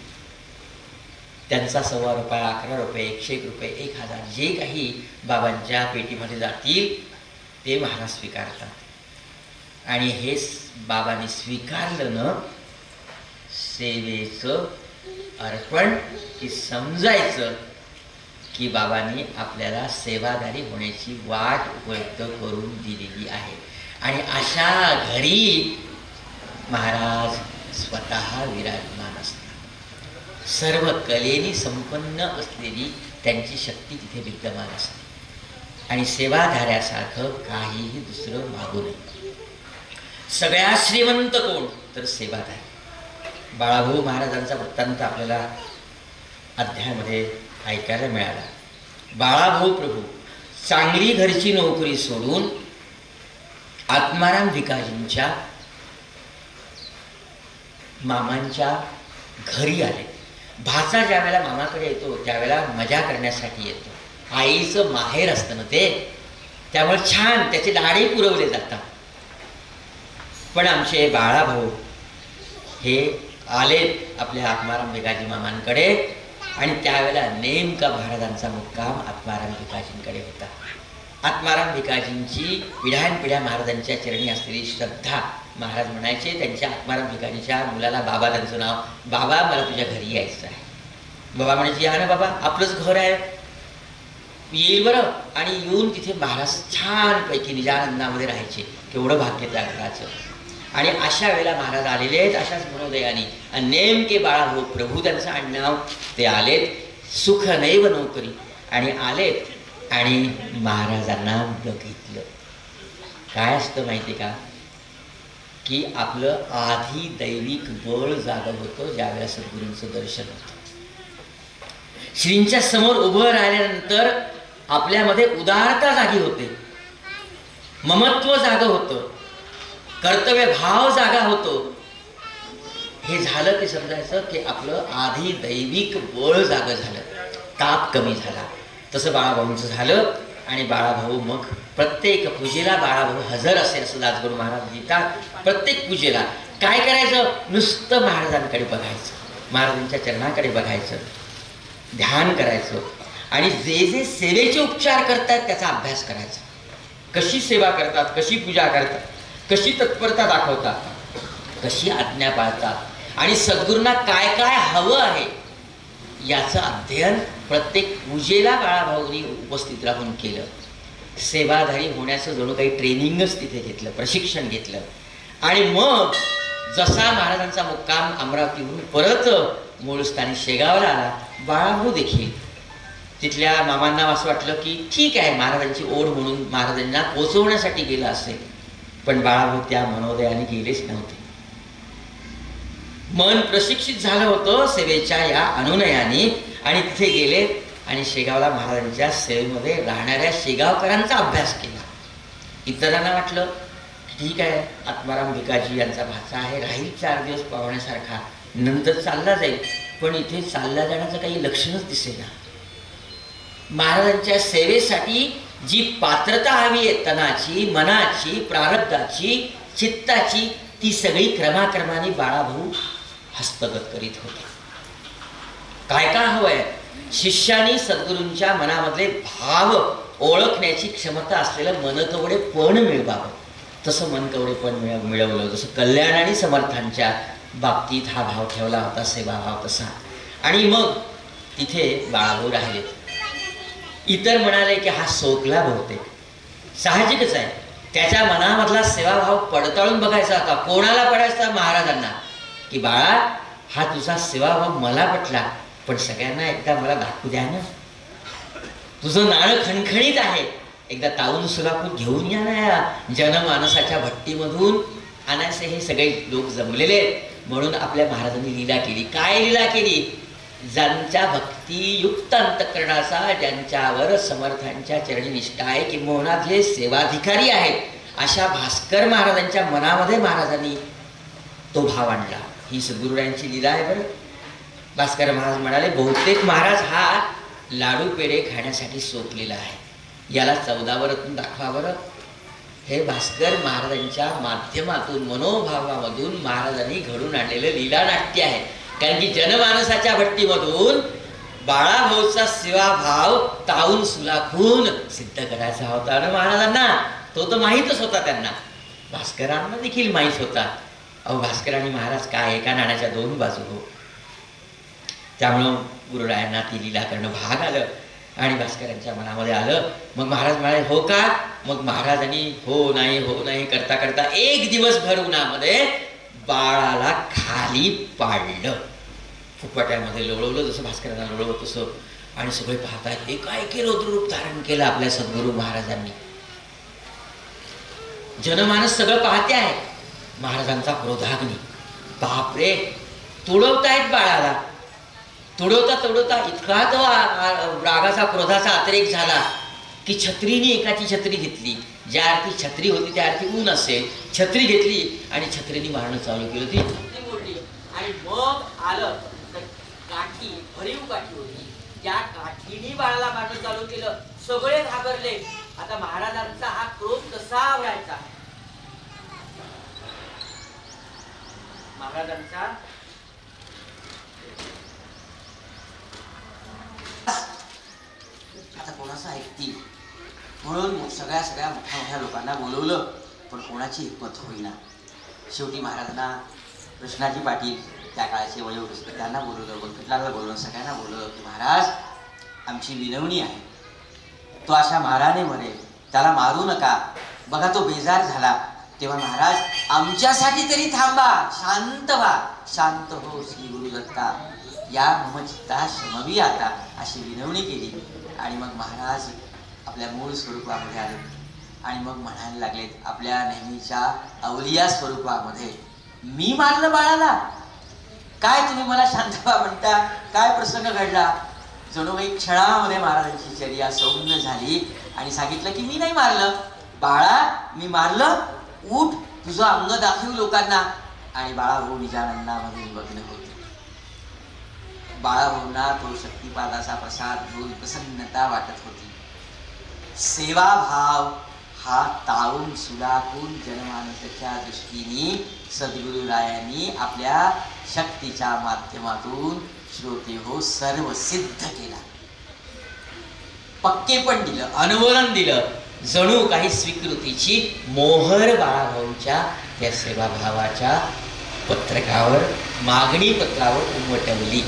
त्यांचा 1.25 रुपये, 11 रुपये, 101 रुपये, 1000 जे काही बाबांच्या पेटीमध्ये जातील ते महाराज स्वीकारतात. आणि हे बाबांनी स्वीकारलं ना, सेवेचं अर्पण की समजायचं की बाबांनी आपल्याला सेवादारी होण्याची वाट उपयुक्त करून दिलेली आहे. आणि अशा घरी महाराज स्वतः विराजमान असतात. सर्व कलेनी संपन्न असलेली त्यांची शक्ती तिथे विद्यमान असते. आणि सेवाधाऱ्यासारखं काहीही दुसरं मागू नये. सगळ्यात श्रीमंत कोण तर सेवाधारी. बाळाभाऊ महाराजांचा वृत्तांत आपल्याला अध्यायामध्ये ऐकायला मिळाला. बाळाभाऊ प्रभू चांगली घरची नोकरी सोडून आत्माराम भिकाजींच्या मामांच्या घरी आले. भाचा ज्या वेळेला मामाकडे येतो त्यावेळेला मजा करण्यासाठी येतो. आईचं माहेर असतं ना ते, त्यामुळे छान त्याचे लाडे पुरवले जातात. पण आमचे बाळाभाऊ हे आले आपल्या आत्माराम भिकाजी मामांकडे आणि त्यावेळेला नेमका महाराजांचा मुक्काम आत्माराम भिकाजींकडे होता. आत्माराम भिकाजींची पिढ्यानपिढ्या महाराजांच्या चरणी असलेली श्रद्धा. महाराज म्हणायचे त्यांच्या आत्माराम भिकाजीच्या मुलाला, बाबा त्यांचं नाव, बाबा मला तुझ्या घरी यायचं आहे. बाबा म्हणायचे या ना बाबा, आपलंच घर आहे, येईल बरं. आणि येऊन तिथे महाराज छानपैकी निजानंदामध्ये राहायचे. केवढं भाग्य त्या घराचं. आणि अशा वेळेला महाराज आलेले आहेत अशाच मनोदयाने. आणि नेमके बाळाभाऊ प्रभू त्यांचं आडनाव, ते आलेत सुख नैव नोकरी आणि आलेत आणि महाराजांना बघितलं. काय असतं माहिती का, की आपलं आधी दैविक बळ जागं होतं ज्यावेळेला सद्गुरूंचं दर्शन होतं. श्रींच्या समोर उभं राहिल्यानंतर आपल्यामध्ये उदारता जागी होते, ममत्व जागं होतं, कर्तव्य भाव जागा होतो. हे झालं की समजायचं की आपलं आधी दैविक बळ जागं झालं, ताप कमी झाला. तसं बाळाभाऊंचं झालं. आणि बाळाभाऊ मग प्रत्येक पूजेला बाळाभाऊ हजर असे असं दासगुरू महाराज लिहितात. प्रत्येक पूजेला काय करायचं, नुसतं महाराजांकडे बघायचं, महाराजांच्या चरणाकडे बघायचं, ध्यान करायचं आणि जे जे सेवेचे उपचार करतात त्याचा अभ्यास करायचा. कशी सेवा करतात, कशी पूजा करतात, कशी तत्परता दाखवतात, कशी आज्ञा पाळतात आणि सद्गुरूंना काय काय हवं आहे याचं अध्ययन प्रत्येक पूजेला बाळाभाऊंनी उपस्थित राहून केलं. सेवाधारी होण्याचं जणू काही ट्रेनिंगच तिथे घेतलं, प्रशिक्षण घेतलं. आणि मग जसा महाराजांचा मुक्काम अमरावतीहून परत मूळ स्थानी शेगावला आला, बाळाभाऊ देखील तिथल्या मामांना असं वाटलं की ठीक आहे, महाराजांची ओढ म्हणून महाराजांना पोचवण्यासाठी गेला असेल. पण बाळाभाऊ त्या मनोदयाने गेलेच नव्हते. मन प्रशिक्षित झालं होतं सेवेच्या या अनुनयाने आणि तिथे गेले आणि शेगावला महाराजांच्या सेवेमध्ये राहणाऱ्या शेगावकरांचा अभ्यास केला. इतरांना वाटलं ठीक आहे, आत्माराम भिकाजी यांचा भाचा आहे, राहील 4 दिवस पावण्यासारखा, नंतर चालला जाईल. पण इथे चालला जाण्याचं काही लक्षणच दिसेना. महाराजांच्या सेवेसाठी जी पात्रता हवी आहे, तनाची, मनाची, प्रारब्धाची, चित्ताची, ती सगळी क्रमाक्रमाने बाळाभाऊ हस्तगत करीत होते. काय काय हवंय, शिष्यानी सद्गुरूंच्या मनामधले भाव ओळखण्याची क्षमता असलेलं मनकवडे पण मिळवावं. तसं मनकवडे पण मिळवलं. जसं कल्याण आणि समर्थांच्या बाबतीत हा भाव ठेवला होता, सेवाभाव तसा. आणि मग तिथे बाळाभाऊ राहिले. इतर म्हणाले की हा सोकला बहुतेक, साहजिकच आहे. त्याच्या मनामधला सेवाभाव पडताळून बघायचा होता. कोणाला पडायचा, महाराजांना, की बाळा हा तुझा सेवाभाव मला पटला, पण सगळ्यांना एकदा मला दाखवू द्या ना, तुझं नाणं खणखणीत आहे, एकदा ताऊन सुलापूर घेऊन या ना. जनमानसाच्या भट्टीमधून आणायचे हे सगळे लोक जमलेले. म्हणून आपल्या महाराजांनी लीला केली. काय लीला केली, ज्यांच्या भक्तियुक्त अंतःकरणाचा, ज्यांच्यावर समर्थांच्या चरणी निष्ठा आहे, किंबहुना जे सेवाधिकारी आहेत, अशा भास्कर महाराजांच्या मनामध्ये महाराजांनी तो भाव आणला. ही सद्गुरुरायांची लीला आहे. बरं, भास्कर महाराज म्हणाले बहुतेक महाराज हा लाडू पेढे खाण्यासाठी सोपलेला आहे, याला 14 रत्न दाखवा बरं. हे भास्कर महाराजांच्या माध्यमातून, मनोभावामधून महाराजांनी घडून आणलेलं लीला नाट्य आहे. कारण की जनमानसाच्या भट्टीमधून बाळाभाऊचा सेवाभाव ताऊन सुलाखून सिद्ध करायचा होता ना महाराजांना. तो तर माहीतच होता त्यांना, भास्करांना देखील माहीत होता. अहो, भास्कर आणि महाराज काय एका नाण्याच्या 2 बाजू हो. त्यामुळं गुरुरायांना ती लीला करणं भाग आलं आणि भास्करांच्या मनामध्ये आलं. मग महाराज म्हणाले हो का. मग महाराजांनी हो नाही करता करता एक दिवस भर उन्हामध्ये बाळाला खाली पाडलं, फुफाट्यामध्ये लोळवलं. जसं भास्करांना लोळवलं तसं आणि सगळे पाहतायत. एकाएकी रौद्ररूप धारण केलं आपल्या सद्गुरू महाराजांनी. जनमानस सगळं पाहते आहे. महाराजांचा क्रोधाग्नी, बापरे, तुडवतायत बाळाला. तुडवता इतका तो रागाचा क्रोधाचा अतिरेक झाला की छत्रीने एकाची छत्री घेतली. ज्या अर्थी छत्री होती त्या अर्थी ऊन असेल, छत्री घेतली आणि छत्रीने मारणं चालू केलं. ती छत्री मोडली आणि मग आलं तर काठी, भरीव काठी होती, त्या काठीने बाळाला मारणं चालू केलं. सगळे घाबरले. आता महाराजांचा हा क्रोध कसा आवरायचा? महाराजांचा आता कोणाचं ऐकतील म्हणून सगळ्या मोठ्या लोकांना बोलवलं, पण कोणाची हिंमत होईना. शेवटी महाराजांना कृष्णाजी पाटील, त्या काळाचे वयोवृष्ठ, त्यांना बोलवलं, बंकटलालला बोलवलं, सगळ्यांना बोलवलं की महाराज, आमची विनवणी आहे, तो अशा माराने मरेल, त्याला मारू नका. बघा तो बेजार झाला. तेव्हा महाराज, आमच्यासाठी तरी थांबा, शांत व्हा. शांत हो श्री गुरुदत्ता, या मम चित्ता शमवी आता, अशी विनवणी केली. आणि मग महाराज आपल्या मूळ स्वरूपामध्ये आले आणि मग म्हणायला लागलेत आपल्या नेहमीच्या अवलिया स्वरूपामध्ये, मी मारलं बाळाला? काय तुम्ही मला शांत व्हा म्हणता? काय प्रसंग घडला? जणू काही क्षणामध्ये महाराजांची चर्या सौम्य झाली आणि सांगितलं की मी नाही मारलं बाळा, मी मारलं, उठ, तुझं अंग दाखवू लोकांना. आणि बाळाभाऊ निजानंदामध्ये मग्न होते. बाळाभाऊंना तो शक्तिपादाचा प्रसाद घेऊन प्रसन्नता वाटत होती. सेवाभाव हा तावून सुलाखून जनमानसाच्या दृष्टीने सद्गुरुरायांनी आपल्या शक्तीच्या माध्यमातून श्रोते हो सर्व सिद्ध केला. पक्के पण दिलं, अनुवलन दिलं. जणू काही स्वीकृतीची मोहर बाळाभाऊंच्या त्या सेवाभावाच्या पत्रकावर, मागणी पत्रावर उमटवली.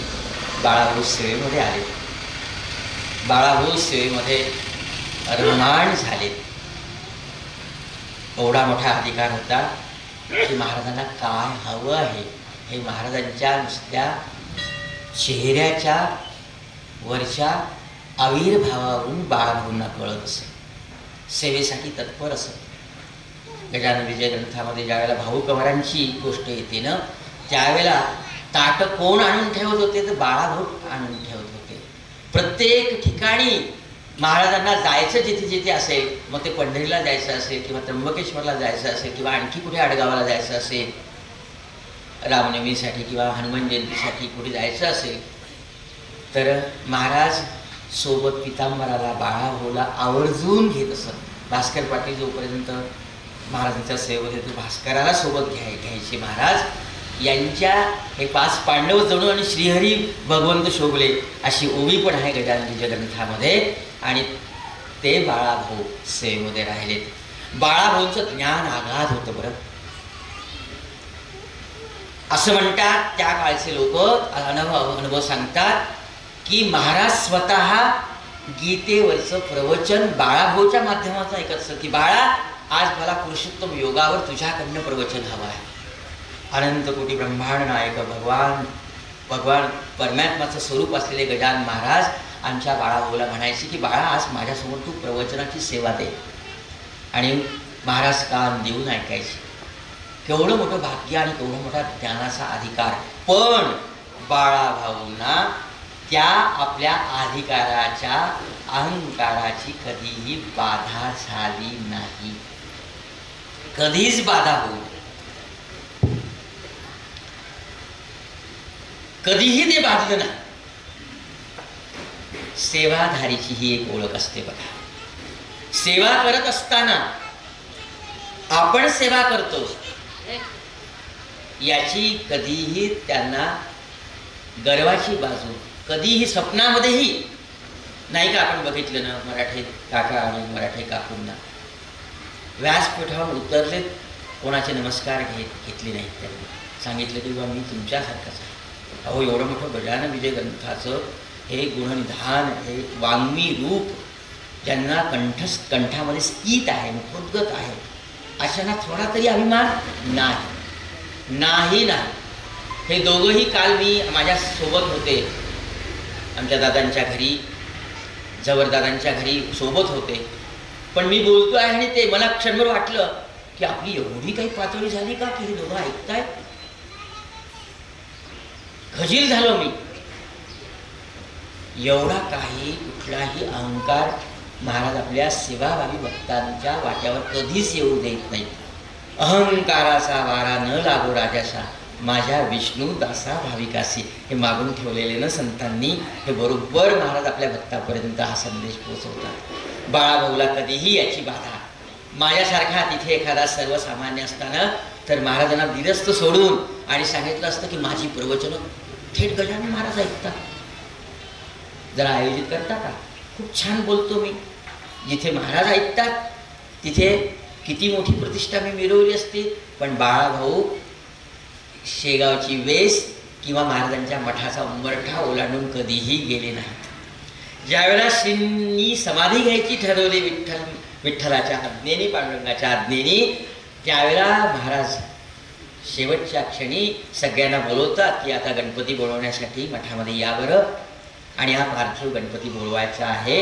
बाळाभाऊ सेवेमध्ये आले. बाळाभाऊ सेवेमध्ये रममाण झाले. एवढा मोठा अधिकार होता की महाराजांना काय हवं आहे हे महाराजांच्या नुसत्या चेहऱ्याच्या वरच्या आविर्भावावरून बाळाभाऊंना कळत असे. सेवेसाठी तत्पर असत. गजानन विजय ग्रंथामध्ये ज्यावेळेला भाऊ कमरांची गोष्ट येते ना, त्यावेळेला ताट कोण आणून ठेवत होते? तर बाळाभाऊ आणून ठेवत होते. प्रत्येक ठिकाणी महाराजांना जायचं जिथे जिथे असेल, मग ते पंढरीला जायचं असेल किंवा त्र्यंबकेश्वरला जायचं असेल किंवा आणखी कुठे आडगावाला जायचं असेल, रामनवमीसाठी किंवा हनुमान जयंतीसाठी कुठे जायचं असेल, तर महाराज सोबत पितांबराला, बाळाभाऊला आवर्जून घेत असत. भास्कर पाटील जोपर्यंत महाराजांच्या सेवेमध्ये तो भास्कराला सोबत घ्यायचे महाराज. यांच्या हे 5 पांडव जणू आणि श्रीहरी भगवंत शोभले अशी ओवी पण आहे गजानन विजय ग्रंथामध्ये. आणि ते बाळाभाऊ सेवेमध्ये राहिलेत. बाळाभाऊंचं ज्ञान आघात होतं बरं. असं म्हणतात त्या काळचे लोक, अनुभव सांगतात की महाराज स्वतः गीतेवरचं प्रवचन बाळाभाऊच्या माध्यमातून ऐकत असत की बाळा, आज मला पुरुषोत्तम योगावर तुझ्याकडनं प्रवचन हवं आहे. अनंत कोटी ब्रह्मांड नायक भगवान परमात्माचं स्वरूप असलेले गजानन महाराज आमच्या बाळाभाऊला म्हणायचे की बाळा, आज माझ्यासमोर तू प्रवचनाची सेवा दे. आणि महाराज कान देऊन ऐकायचे. केवढं मोठं भाग्य आणि केवढा मोठा ज्ञानाचा अधिकार. पण बाळाभाऊंना त्या आपल्या अधिकाराच्या, अहंकाराची कधीही बाधा झाली नाही. कधीच बाधा होऊ, कधीही ते बाधलं नाही. सेवाधारीची ही एक ओळख असते बघा. सेवा करत असताना आपण सेवा करतो याची कधीही त्यांना गर्वाची बाजू कधीही स्वप्नामध्येही नाही. का आपण बघितलं ना मराठी काका आणि मराठी काकूंना व्यासपीठावर उतरले, कोणाचे नमस्कार घेतले नाहीत. त्यांनी सांगितलं की बाबा मी तुमच्यासारखाच आहे. अहो, एवढं मोठं गजानन विजय ग्रंथाचं हे गुणनिधान, हे वाङ्मी रूप ज्यांना कंठामध्ये स्थित आहे, मुखोद्गत आहे, अशांना थोडा तरी अभिमान नाही. हे दोघंही काल मी माझ्या सोबत होते आमच्या दादांच्या घरी. जवळदारांच्या घरी सोबत होते. पण मी बोलतो आहे आणि ते मला क्षणभर वाटलं की आपली एवढी काही पातळी झाली का की हे दोघं ऐकताय. खजील झालो मी. एवढा काही कुठलाही अहंकार महाराज आपल्या सेवाभावी भक्तांच्या वाट्यावर कधीच येऊ देत नाही. अहंकाराचा वारा न लागो राजासा, माझ्या विष्णू दासा भाविकासी, हे मागून ठेवलेले ना संतांनी, हे बरोबर महाराज आपल्या भक्तापर्यंत हा संदेश पोहोचवतात. बाळाभाऊला कधीही याची बाधा. माझ्यासारखा तिथे एखादा सर्वसामान्य असताना तर महाराजांना दिरस्त सोडून आणि सांगितलं असतं की माझी प्रवचनं थेट गजानन महाराज ऐकतात, जरा आयोजित करता का? खूप छान बोलतो मी. जिथे महाराज ऐकतात तिथे किती मोठी प्रतिष्ठा मी मिळवली असती. पण बाळाभाऊ शेगावची वेस किंवा महाराजांच्या मठाचा उंबरठा ओलांडून कधीही गेले नाहीत. ज्यावेळेला श्रींनी समाधी घ्यायची ठरवली विठ्ठलाच्या आज्ञेने, पांडुरंगाच्या आज्ञेने, त्यावेळेला महाराज शेवटच्या क्षणी सगळ्यांना बोलवतात की आता गणपती बोलवण्यासाठी मठामध्ये या बरं, आणि हा पार्थिव गणपती बोलवायचा आहे,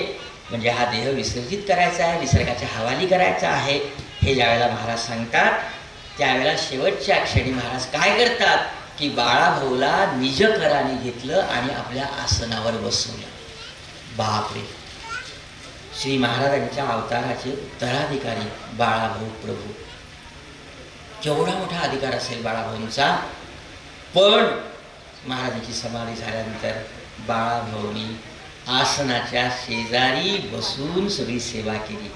म्हणजे हा देह विसर्जित करायचा आहे, निसर्गाच्या हवाली करायचा आहे. हे ज्यावेळेला महाराज सांगतात त्यावेळेला शेवटच्या क्षणी महाराज काय करतात की बाळाभाऊला निज कराने घेतलं आणि आपल्या आसनावर बसवलं. बापरे, श्री महाराजांच्या अवताराचे उत्तराधिकारी बाळाभाऊ प्रभू. केवढा मोठा अधिकार असेल बाळाभाऊंचा. पण महाराजांची समाधी झाल्यानंतर बाळाभाऊनी आसनाच्या शेजारी बसून सगळी सेवा केली.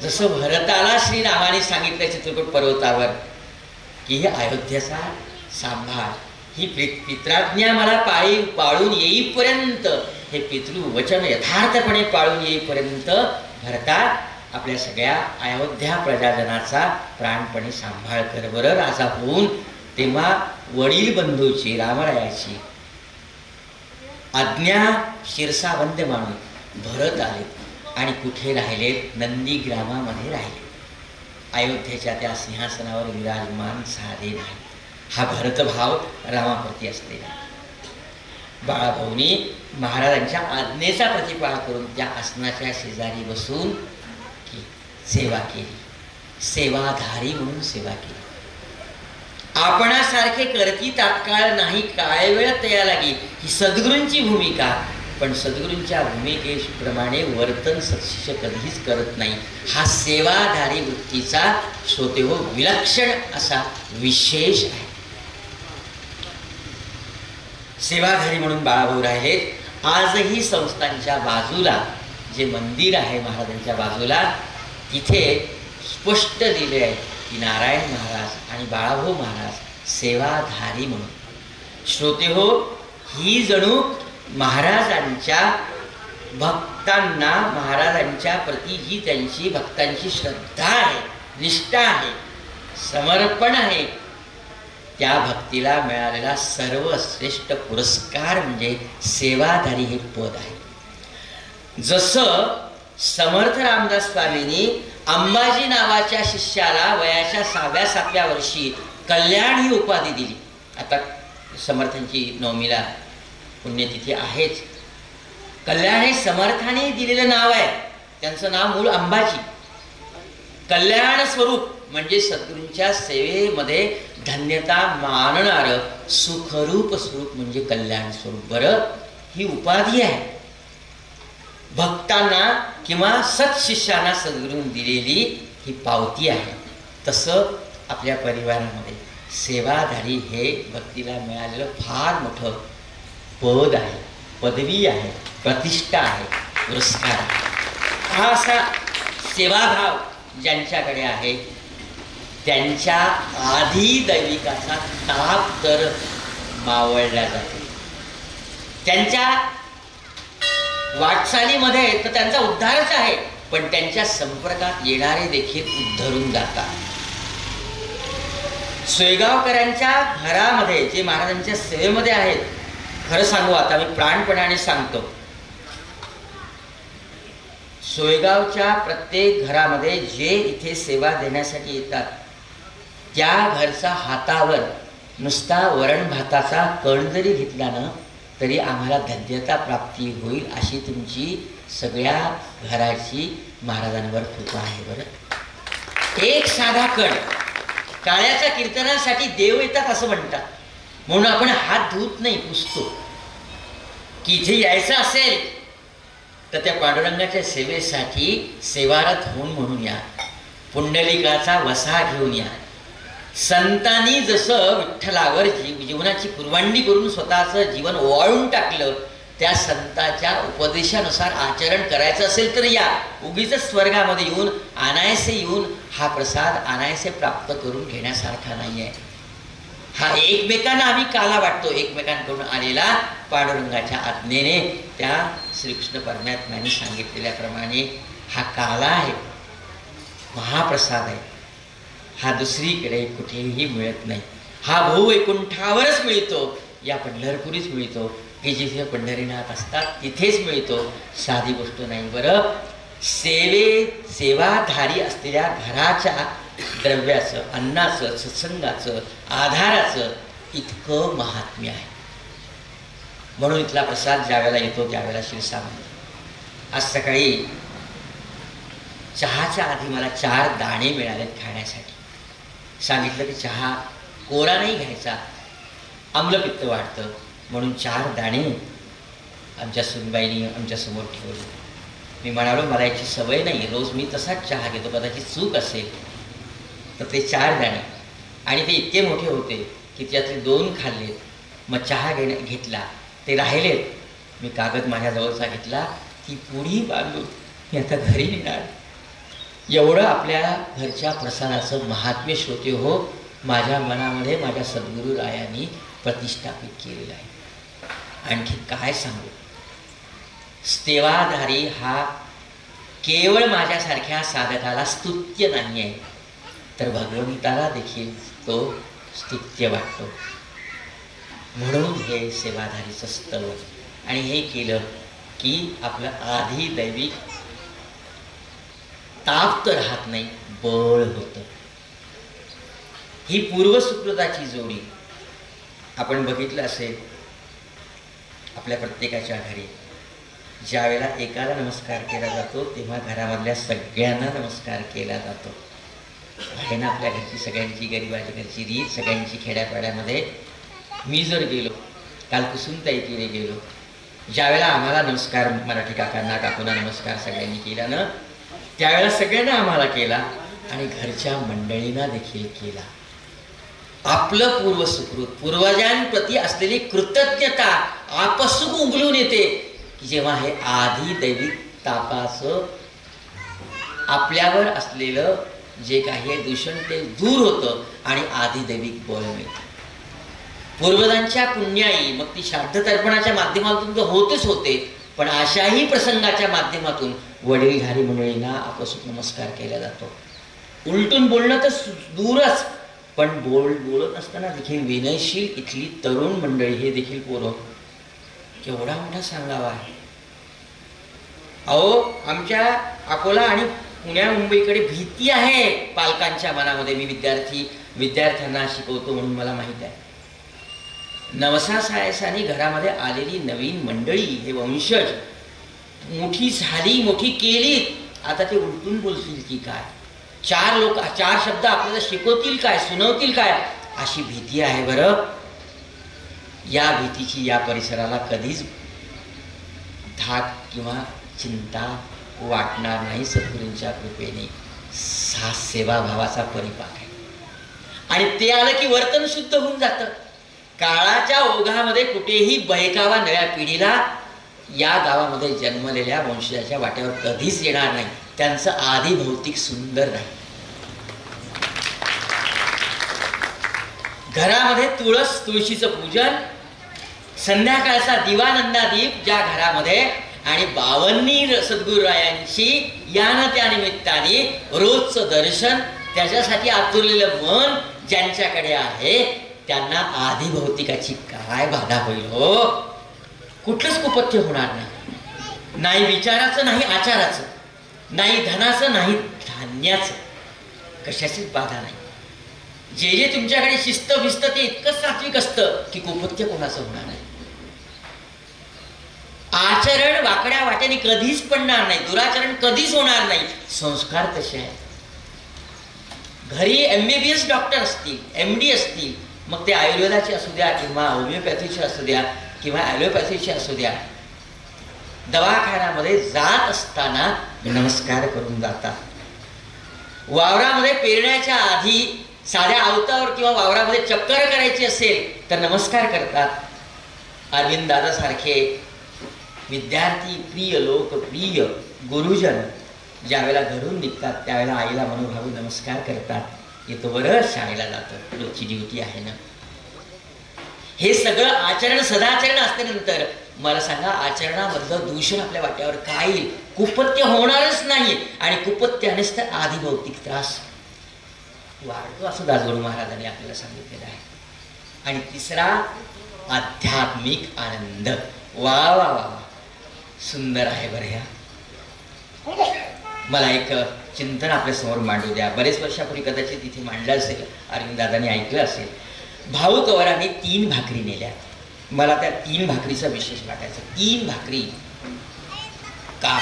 जसं भरताला श्रीरामाने सांगितलं चित्रकूट पर्वतावर की हे अयोध्येचा सांभाळ, ही पित्राज्ञा मला पाळून येईपर्यंत, हे पितृवचन यथार्थपणे पाळून येईपर्यंत भरता आपल्या सगळ्या अयोध्या प्रजाजनाचा प्राणपणे सांभाळ कर बरं राजा होऊन. तेव्हा वडील बंधूची, रामरायाची आज्ञा शिरसावंद मानून भरत आले आणि कुठे राहिलेत? नंदीग्रामामध्ये राहिले. अयोध्येच्या त्या सिंहासनावर विराजमान झाले नाही. हा भरतभाव रामाप्रती असलेला. बाळाभाऊनी महाराजांच्या आज्ञेचा प्रतिपाळ करून त्या आसनाच्या शेजारी बसून सेवा केली. सेवाधारी म्हणून सेवा केली. आपणासारखे करती तात्काळ नाही, काय वेळ तया लागी, ही सद्गुरूंची भूमिका. पण सद्गुरूंच्या भूमिकेप्रमाणे वर्तन सत्शिष्य कधीच करत नाही. हा सेवाधारी वृत्तीचा श्रोते हो विलक्षण असा विशेष आहे. सेवाधारी म्हणून बाळाभाऊ राहिलेत. आजही संस्थांच्या बाजूला जे मंदिर आहे महाराजांच्या बाजूला, तिथे स्पष्ट लिहिले आहे की नारायण महाराज आणि बाळाभाऊ महाराज सेवाधारी म्हणून. श्रोते हो, ही जणू महाराजांच्या भक्तांना, महाराजांच्या प्रती जी त्यांची भक्तांची श्रद्धा आहे, निष्ठा आहे, समर्पण आहे, त्या भक्तीला मिळालेला सर्वश्रेष्ठ पुरस्कार म्हणजे सेवाधारी हे पद आहे. जसं समर्थ रामदास स्वामींनी अंबाजी नावाच्या शिष्याला वयाच्या 6व्या-7व्या वर्षी कल्याण ही उपाधी दिली. आता समर्थांची नवमीला पुण्यतिथी आहेच. कल्याण हे समर्थाने दिलेलं नाव आहे. त्यांचं नाव मूळ अंबाजी. कल्याण स्वरूप म्हणजे सद्गुरूंच्या सेवेमध्ये धन्यता मानणारं सुखरूप स्वरूप म्हणजे कल्याण स्वरूप. बरं, ही उपाधी आहे भक्तांना किंवा सत्शिष्यांना सद्गुरूंनी दिलेली ही पावती आहे. तसं आपल्या परिवारामध्ये सेवाधारी हे भक्तीला मिळालेलं फार मोठं पद आहे, पदवी आहे, प्रतिष्ठा आहे, पुरस्कार आहे. हा असा सेवाभाव ज्यांच्याकडे आहे त्यांच्या आधी दैविकाचा ताप तर मावळला जातो. त्यांच्या वाटचालीमध्ये तर त्यांचा उद्धारच आहे, पण त्यांच्या संपर्कात येणारे देखील उद्धरून जातात. सोयगावकरांच्या घरामध्ये जे महाराजांच्या सेवेमध्ये आहेत, खरं सांगू आता मी प्राणपणाने सांगतो, सोयगावच्या प्रत्येक घरामध्ये जे इथे सेवा देण्यासाठी येतात त्या घरचा हातावर नुसता वरण भाताचा कण जरी घेतला ना तरी आम्हाला धन्यता प्राप्ती होईल अशी तुमची सगळ्या घराची महाराजांवर कृपा आहे. बरं, एक साधा कण काळ्याच्या कीर्तनासाठी देव येतात असं म्हणतात, म्हणून आपण हात धुत नाही, पुसतो. की इथे यायचं असेल तर त्या पांडुरंगाच्या सेवेसाठी सेवारत होऊन म्हणून या, पुंडलिकाचा वसा घेऊन या. संतांनी जसं विठ्ठलावर जीवनाची कुर्बानी करून स्वतःचं जीवन ओवाळून टाकलं, त्या संताच्या उपदेशानुसार आचरण करायचं असेल तर या. उगीच स्वर्गामध्ये येऊन अनायसे येऊन हा प्रसाद अनायसे प्राप्त करून घेण्यासारखा नाही आहे. हा एकमेकांना आम्ही काला वाटतो, एकमेकांकडून आलेला पांडुरंगाच्या आज्ञेने त्या श्रीकृष्ण परमात्म्याने सांगितलेल्याप्रमाणे हा काला आहे, महाप्रसाद आहे. हा दुसरीकडे कुठेही मिळत नाही. हा भूवैकुंठावरच मिळतो, या पंढरपुरीच मिळतो, की जिथे पंढरीनाथ असतात तिथेच मिळतो. साधी गोष्ट नाही. बरं, सेवाधारी असलेल्या घराच्या द्रव्याचं, अन्नाचं, सत्संगाचं, आधाराचं इतकं महात्म्य आहे. म्हणून इथला प्रसाद ज्यावेळेला येतो त्यावेळेला शिरसा म्हणतो. आज सकाळी चहाच्या आधी मला 4 दाणे मिळालेत खाण्यासाठी. सांगितलं की चहा कोरा नाही घ्यायचा, आम्लपित्त वाढतं, म्हणून 4 दाणे आमच्या सुनबाईंनी आमच्यासमोर ठेवले. मी म्हणालो मला याची सवय नाही, रोज मी तसाच चहा घेतो, कदाचित चूक असेल. तर ते 4 दाणे, आणि ते इतके मोठे होते की त्यातले 2 खाल्लेत. मग चहा घेतला, ते राहिलेत. मी कागद माझ्याजवळचा घेतला, ती पुडी बांधून मी आता घरी नेणार. एवढं आपल्या घरच्या प्रसादाचं महात्म्य श्रोते हो माझ्या मनामध्ये माझ्या सद्गुरू रायांनी प्रतिष्ठापित केलेलं आहे. आणखी काय सांगू, सेवाधारी हा केवळ माझ्यासारख्या साधकाला स्तुत्य नाही आहे, तर भगवंताला देखील तो स्तुत्य वाटतो. म्हणून हे सेवाधारीचं स्तव, आणि हे केलं की आपलं आधी दैविक ताप तर राहत नाही, बळ होतं. ही पूर्वसुकृताची जोडी आपण बघितलं असेल. आपल्या प्रत्येकाच्या घरी ज्या वेळेला एकाला नमस्कार केला जातो तेव्हा घरामधल्या सगळ्यांना नमस्कार केला जातो. आहे ना आपल्या घरची सगळ्यांची गरिबाच्या घरची रीत, सगळ्यांची खेड्यापाड्यामध्ये. मी जर गेलो, काल कुसुमताईकडे गेलो, ज्यावेळेला आम्हाला नमस्कार, मराठी काकांना काकूंना नमस्कार सगळ्यांनी केला ना, त्यावेळेला सगळ्यांना आम्हाला केला आणि घरच्या मंडळींना देखील केला. आपलं पूर्वसुकृत, पूर्वजांप्रती असलेली कृतज्ञता आपसूक उमलून येते की जेव्हा हे आधी दैविक तापाचं आपल्यावर असलेलं जे काही दूषण ते दूर होतं आणि आधी दैविक बळ मिळतं. पूर्वजांच्या पुण्याई, मग ती श्राद्ध तर्पणाच्या माध्यमातून तर होतेच होते, पण अशाही प्रसंगाच्या माध्यमातून वडीलधारी मंडळींना आपसूक नमस्कार केला जातो. उलटून बोलणं तर दूरच, पण बोलत असताना देखील विनयशील इथली तरुण मंडळी, हे देखील पोरं केवढा मोठा सांगावा आहे. अहो, आमच्या अकोला आणि पुण्या मुंबईकडे भीती आहे पालकांच्या मनामध्ये. मी विद्यार्थ्यांना शिकवतो म्हणून मला माहीत आहे. नवसा सायसानी घरामध्ये आलेली नवीन मंडळी, हे वंशज मोठी झाली, मोठी केली, आता ते उलटून बोलतील की काय, 4 शब्द आपल्याला शिकवतील काय, सुनवतील काय, अशी भीती आहे. बरं, या भीतीची या परिसराला कधीच धाक किंवा चिंता वाटणार नाही. सद्गुरूंच्या कृपेने हा सेवाभावाचा परिपाक आहे. आणि ते आलं की वर्तन शुद्ध होऊन जातं. काळाच्या ओघामध्ये कुठेही बहकावा नव्या पिढीला या गावामध्ये जन्मलेल्या वंशजाच्या वाट्यावर कधीच येणार नाही. त्यांचं आधी भौतिक सुंदर नाही. घरामध्ये तुळशीचं पूजन, संध्याकाळचा दिवानंदादीप ज्या घरामध्ये, आणि 52 सद्गुरुरायांची यानं त्या निमित्ताने रोजचं दर्शन, त्याच्यासाठी आतुरलेलं मन ज्यांच्याकडे आहे त्यांना आधी भौतिकाची काय बाधा होईल हो. कुठलंच कुपथ्य होणार नाही. नाही विचाराचं, नाही आचाराचं, नाही धनाचं, नाही धान्याचं, कशाचीच बाधा नाही. जे जे तुमच्याकडे शिस्त भिस्त ते इतकं सात्विक असतं की कुपथ्य कोणाचं होणार नाही. आचरण वाकड्या वाटेने कधीच पडणार नाही, दुराचरण कधीच होणार नाही. संस्कार तसे आहेत. घरी MBBS डॉक्टर असतील, MD असतील, मग ते आयुर्वेदाचे असू द्या किंवा होमिओपॅथीचे असू द्या किंवा ॲलोपॅथीचे असू द्या, दवाखान्यामध्ये जात असताना नमस्कार करून जातात. वावरामध्ये पेरण्याच्या आधी साध्या अवतावर किंवा वावरामध्ये चक्कर करायची असेल तर नमस्कार करतात. अरविंद दादासारखे विद्यार्थी, प्रिय लोक, प्रिय गुरुजन ज्यावेळेला घरून निघतात त्यावेळेला आईला मनोभावी नमस्कार करतात. येतो बरं, शाळेला जातं, रोजची ड्युटी आहे ना. हे सगळं आचरण सदाचरण असल्यानंतर मला सांगा, आचरणामधलं दूषण आपल्या वाट्यावर काय येईल? कुपत्य होणारच नाही. आणि कुपत्य आलेच तर आधी भौतिक त्रास वाढतो, असं दासगणू महाराजांनी आपल्याला सांगितलेलं आहे. आणि तिसरा, आध्यात्मिक आनंद. वा वा वा, सुंदर आहे बरं. ह्या मला एक चिंतन आपल्या समोर मांडू द्या. बरेच वर्षापूर्वी कदाचित तिथे मांडलं असेल, अरविंद दादांनी ऐकलं असेल. भाऊ कवरांनी 3 भाकरी नेल्या. मला त्या 3 भाकरीचा विशेष वाटायचा. 3 भाकरी का?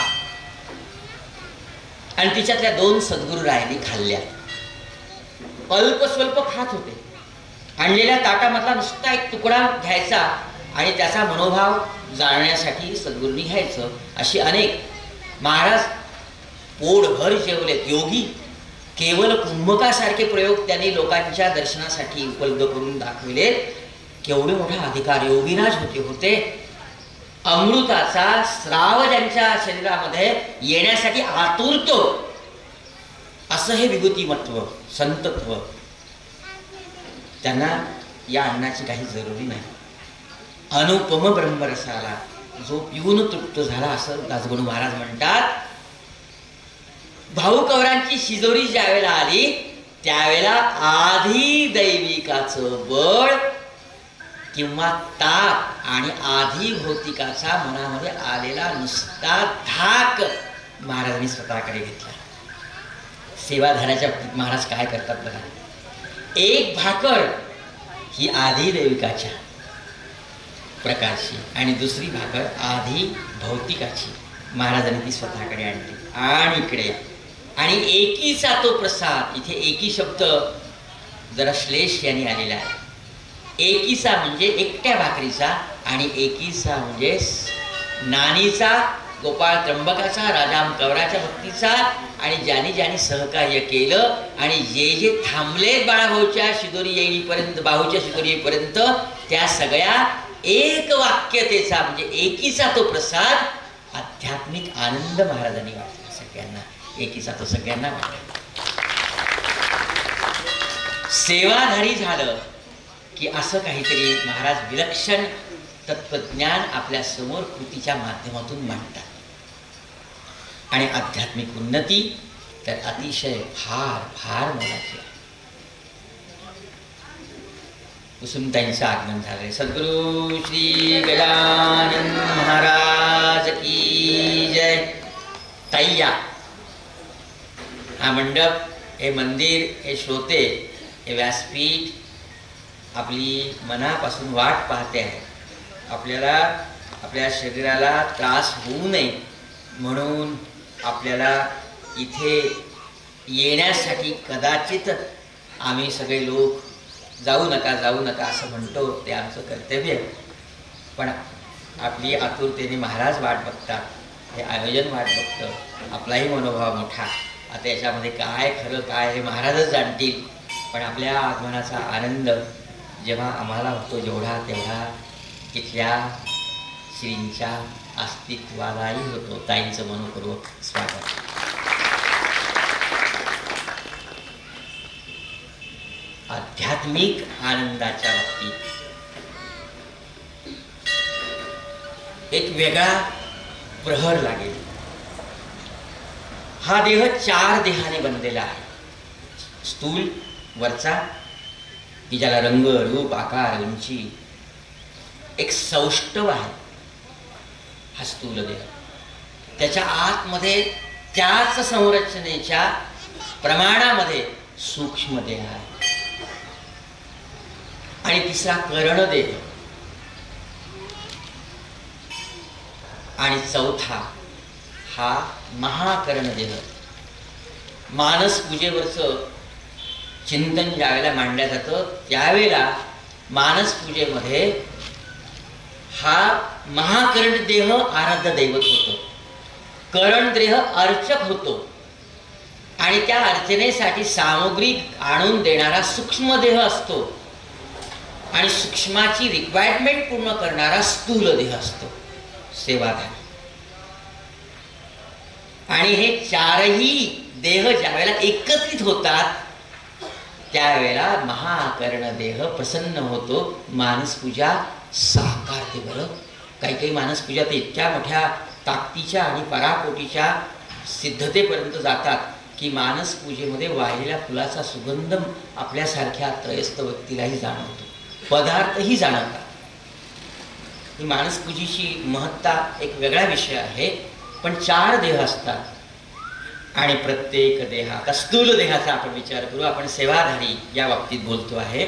आणि तिच्यातल्या 2 सद्गुरुरायांनी खाल्ल्या. अल्प स्वल्प खात होते. आणलेल्या ताटामधला नुसता एक तुकडा घ्यायचा आणि त्याचा मनोभाव जाणण्यासाठी सद्गुरूंनी घ्यायचं. अशी अनेक. महाराज पोटभर जेवलेत. योगी केवळ कुंभकासारखे प्रयोग त्यांनी लोकांच्या दर्शनासाठी उपलब्ध करून दाखविले. केवढे मोठा अधिकार योगीराज होते. अमृताचा स्राव ज्यांच्या शरीरामध्ये येण्यासाठी आतुरतो, असं हे विभूतिमत्व, संतत्व. त्यांना या अन्नाची काही जरुरी नाही. अनुपम ब्रह्मरसाला जो पिऊन तृप्त झाला, असं दासगणू महाराज म्हणतात. भाऊ कवरांची शिजोरी ज्यावेळेला आली त्यावेळेला आधी दैविकाचं बळ किंवा ताक आणि आधी भौतिकाचा मनामध्ये आलेला नुसता धाक महाराजांनी स्वतःकडे घेतला. सेवाधाराच्या बाबतीत महाराज काय करतात बघा. एक भाकर ही आधी दैविकाच्या प्रकारची आणि दुसरी भाकर आधी भौतिकाची महाराजांनी ती स्वतःकडे आणली. आणि इकडे आणि एकीचा तो प्रसाद. इथे एकी शब्द जरा श्लेष यांनी आलेला आहे. एकीचा म्हणजे एकट्या भाकरीचा आणि एकीचा म्हणजे नानीचा, गोपाळ त्र्यंबकाचा, राजाम कवराच्या भक्तीचा आणि ज्यांनी ज्यांनी सहकार्य केलं आणि जे जे थांबले बाळाभाऊच्या शिदोरी येईपर्यंत, बाहूच्या शिदोरी येईपर्यंत, त्या सगळ्या एक वाक्यतेचा म्हणजे एकीचा तो प्रसाद, आध्यात्मिक आनंद महाराजांनी वाटला सगळ्यांना. एकीचा तो सगळ्यांना वाटला. सेवाधारी झालं की असं काहीतरी महाराज विलक्षण तत्वज्ञान आपल्या समोर कृतीच्या माध्यमातून मांडतात. आणि आध्यात्मिक उन्नती तर अतिशय फार फार मोलाची आहे. कुसुमताईंचं आगमन झालंय. सद्गुरु श्री गजानन महाराज की जय. तैया हा मंडप, हे मंदिर, हे श्रोते, हे व्यासपीठ आपली मनापासून वाट पाहते आहे. आपल्याला आपल्या शरीराला त्रास होऊ नये म्हणून आपल्याला इथे येण्यासाठी कदाचित आम्ही सगळे लोक जाऊ नका जाऊ नका असं म्हणतो, ते आमचं कर्तव्य. पण आपली आतुरतेने महाराज वाट बघतात, हे आयोजन वाट बघतं. आपलाही मनोभाव मोठा. आता याच्यामध्ये काय खरं काय हे महाराजच जाणतील. पण आपल्या आगमनाचा आनंद जेव्हा आम्हाला होतो जेवढा तेवढा इथल्या श्रींच्या अस्तित्वालाही होतो. ताईंचं मनोपूर्वक स्वागत. आध्यात्मिक आनंदाच्या बाबतीत एक वेगळा प्रहर लागेल. हा देह 4 देहाने बनलेला आहे. स्थूल वरचा, की ज्याला रंग, रूप, आकार, उंची, एक सौष्ठव आहे हा स्थूल देह. त्याच्या आतमध्ये त्याच संरचनेच्या प्रमाणामध्ये सूक्ष्म देह आहे. आणि तिसरा करणदेह. आणि चौथा हा महाकर्ण देह. मानस पूजेवरचं चिंतन ज्यावेळेला मांडलं जातं त्यावेळेला मानस पूजेमध्ये हा महाकर्ण देह आराध्य दैवत होतो. कर्ण देह अर्चक होतो आणि त्या अर्चनेसाठी सामग्री आणून देणारा सूक्ष्म देह असतो आणि सूक्ष्माची रिक्वायरमेंट पूर्ण करणारा स्थूल देह असतो सेवाधारी. आणि हे चारही देह ज्यावेळेला एकत्रित होतात त्यावेळेला महाकर्ण देह प्रसन्न होतो. मानसपूजा साकारते. बरं, काही काही मानसपूजा तर इतक्या मोठ्या ताकदीच्या आणि पराकोटीच्या सिद्धतेपर्यंत जातात की मानसपूजेमध्ये वाहिलेल्या फुलाचा सुगंध आपल्यासारख्या त्रयस्थ व्यक्तीलाही जाणवतो, पदार्थही जाणवतात. ही मानसपूजेची महत्ता एक वेगळा विषय आहे. पण 4 देह असतात आणि प्रत्येक देहा, स्थूल देहाचा आपण विचार करू. आपण सेवाधारी या बाबतीत बोलतो आहे.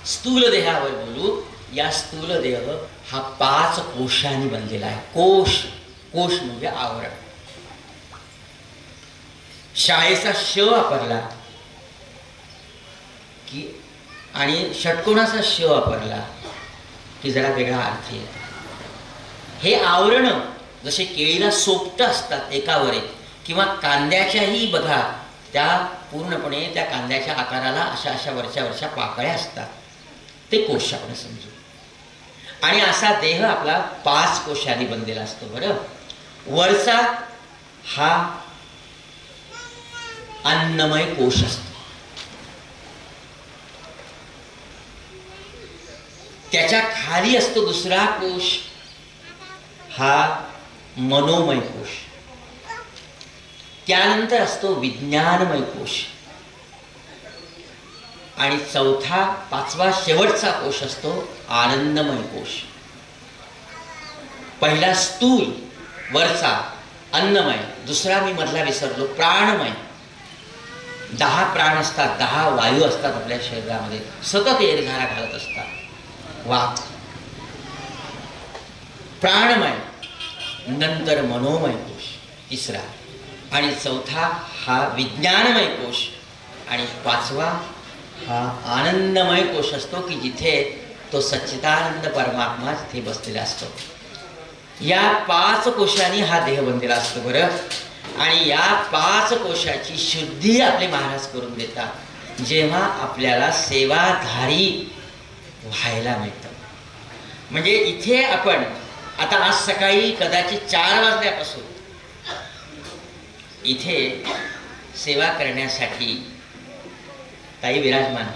स्थूल देहावर बोलू. या स्थूल देह हा 5 कोशांनी बनलेला आहे. कोश म्हणजे आवरण. शाळेचा श वापरला की आणि षटकोनाचा श वापरला की जरा वेगळा अर्थ येतो. हे आवरण जसे केळीला सोपट असतात एकावर एक, किंवा कांद्याच्याही बघा त्या पूर्णपणे त्या कांद्याच्या आकाराला अशा वरच्या पाकळ्या असतात, ते कोश आपण समजू. आणि असा देह आपला 5 कोशांनी बनलेला असतो. बरं, वरचा हा अन्नमय कोश असतो. त्याच्या खाली असतो दुसरा कोश, हा मनोमय कोश. त्यानंतर असतो विज्ञानमय कोश आणि चौथा 5वा शेवटचा कोश असतो आनंदमय कोश. पहिला स्थूल वरचा अन्नमय, दुसरा मी मधला विसरलो प्राणमय. 10 प्राण असतात, 10 वायू असतात आपल्या शरीरामध्ये, सतत एकधारा घालत असतात. वात प्राणमय, नंतर मनोमय कोश तिसरा, आणि चौथा हा विज्ञानमय कोश, आणि 5वा हा आनंदमय कोश असतो की जिथे तो सच्चिदानंद परमात्मा तिथे बसलेला असतो. या 5 कोशांनी हा देह बनलेला असतो. बरं, आणि या 5 कोशाची शुद्धी आपले महाराज करून देतात जेव्हा आपल्याला सेवाधारी व्हायला मिळतं. म्हणजे इथे आपण आता आज सकाळी कदाचित 4 वाजल्यापासून इथे सेवा करण्यासाठी काही विराजमान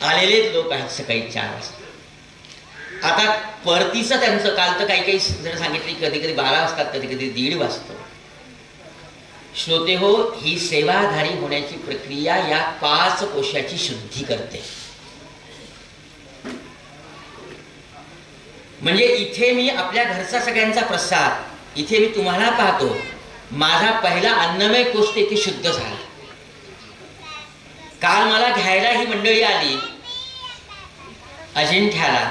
आलेले लोक आहेत सकाळी 4 वाजता. आता परतीचं त्यांचं काल तर काही जण सांगितले कधी कधी 12 वाजतात, कधी कधी 1:30 वाजतो. श्रोते हो, ही सेवाधारी होण्याची प्रक्रिया या 5 कोशाची शुद्धी करते. म्हणजे इथे मी आपल्या घरचा सगळ्यांचा प्रसाद, इथे मी तुम्हाला पाहतो, माझा पहिला अन्नमय कोश इथे शुद्ध झाला. काल मला घ्यायला ही मंडळी आली अजिंठ्याला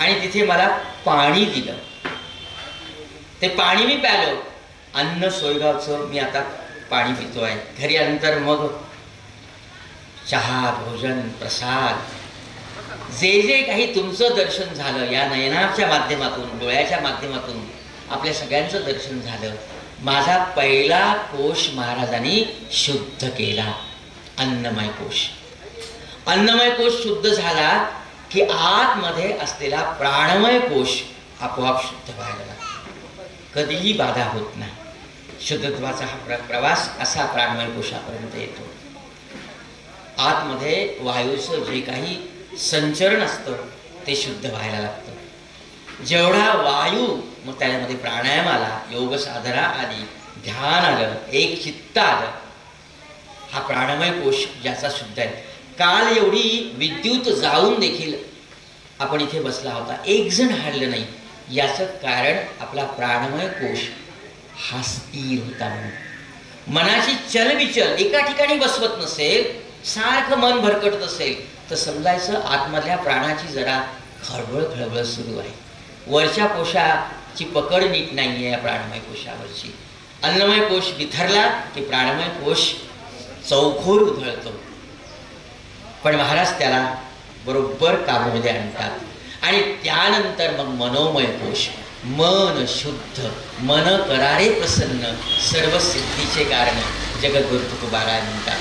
आणि तिथे मला पाणी दिलं. ते पाणी मी प्यालो. अन्न सोयगावचं मी आता पाणी पितोय. घरी आल्यानंतर मग चहा, भोजन, प्रसाद, जे काही तुमचं दर्शन झालं या नयनाच्या माध्यमातून, डोळ्याच्या माध्यमातून आपल्या सगळ्यांचं दर्शन झालं. माझा पहिला कोश महाराजांनी शुद्ध केला, अन्नमय कोश. अन्नमय कोश शुद्ध झाला की आतमध्ये असलेला प्राणमय कोश आपोआप शुद्ध व्हायला लागतो. कधीही बाधा होत नाही. शुद्धत्वाचा हा प्रवास असा प्राणमय कोशापर्यंत येतो. आतमध्ये वायूचं जे काही संचरण असतं ते शुद्ध व्हायला लागतं. जेवढा वायू, मग त्यामध्ये प्राणायाम आला, योग साधना आली, ध्यान आलं, एक चित्त आलं, हा प्राणमय कोश ज्याचा शुद्ध आहे. काल एवढी विद्युत जाऊन देखील आपण इथे बसला होता, एक जण हललं नाही. याचं कारण आपला प्राणमय कोश हा स्थिर होता. म्हणून मनाची चलबिचल एका ठिकाणी बसवत नसेल, सारखं मन भरकटत असेल तर समजायचं आतमधल्या प्राणाची जरा खळबळ सुरू आहे. वरच्या कोशा ची पकड नीट नाही आहे या प्राणमय कोशावरची. अन्नमय कोश बिथरला की प्राणमय कोश चौखोर उधळतो. पण महाराज त्याला बरोबर कामामध्ये आणतात आणि त्यानंतर मग मनोमय कोश, मन शुद्ध, मन करारे प्रसन्न, सर्व सिद्धीचे कारण जगद्गुरु तुकोबाराय म्हणतात.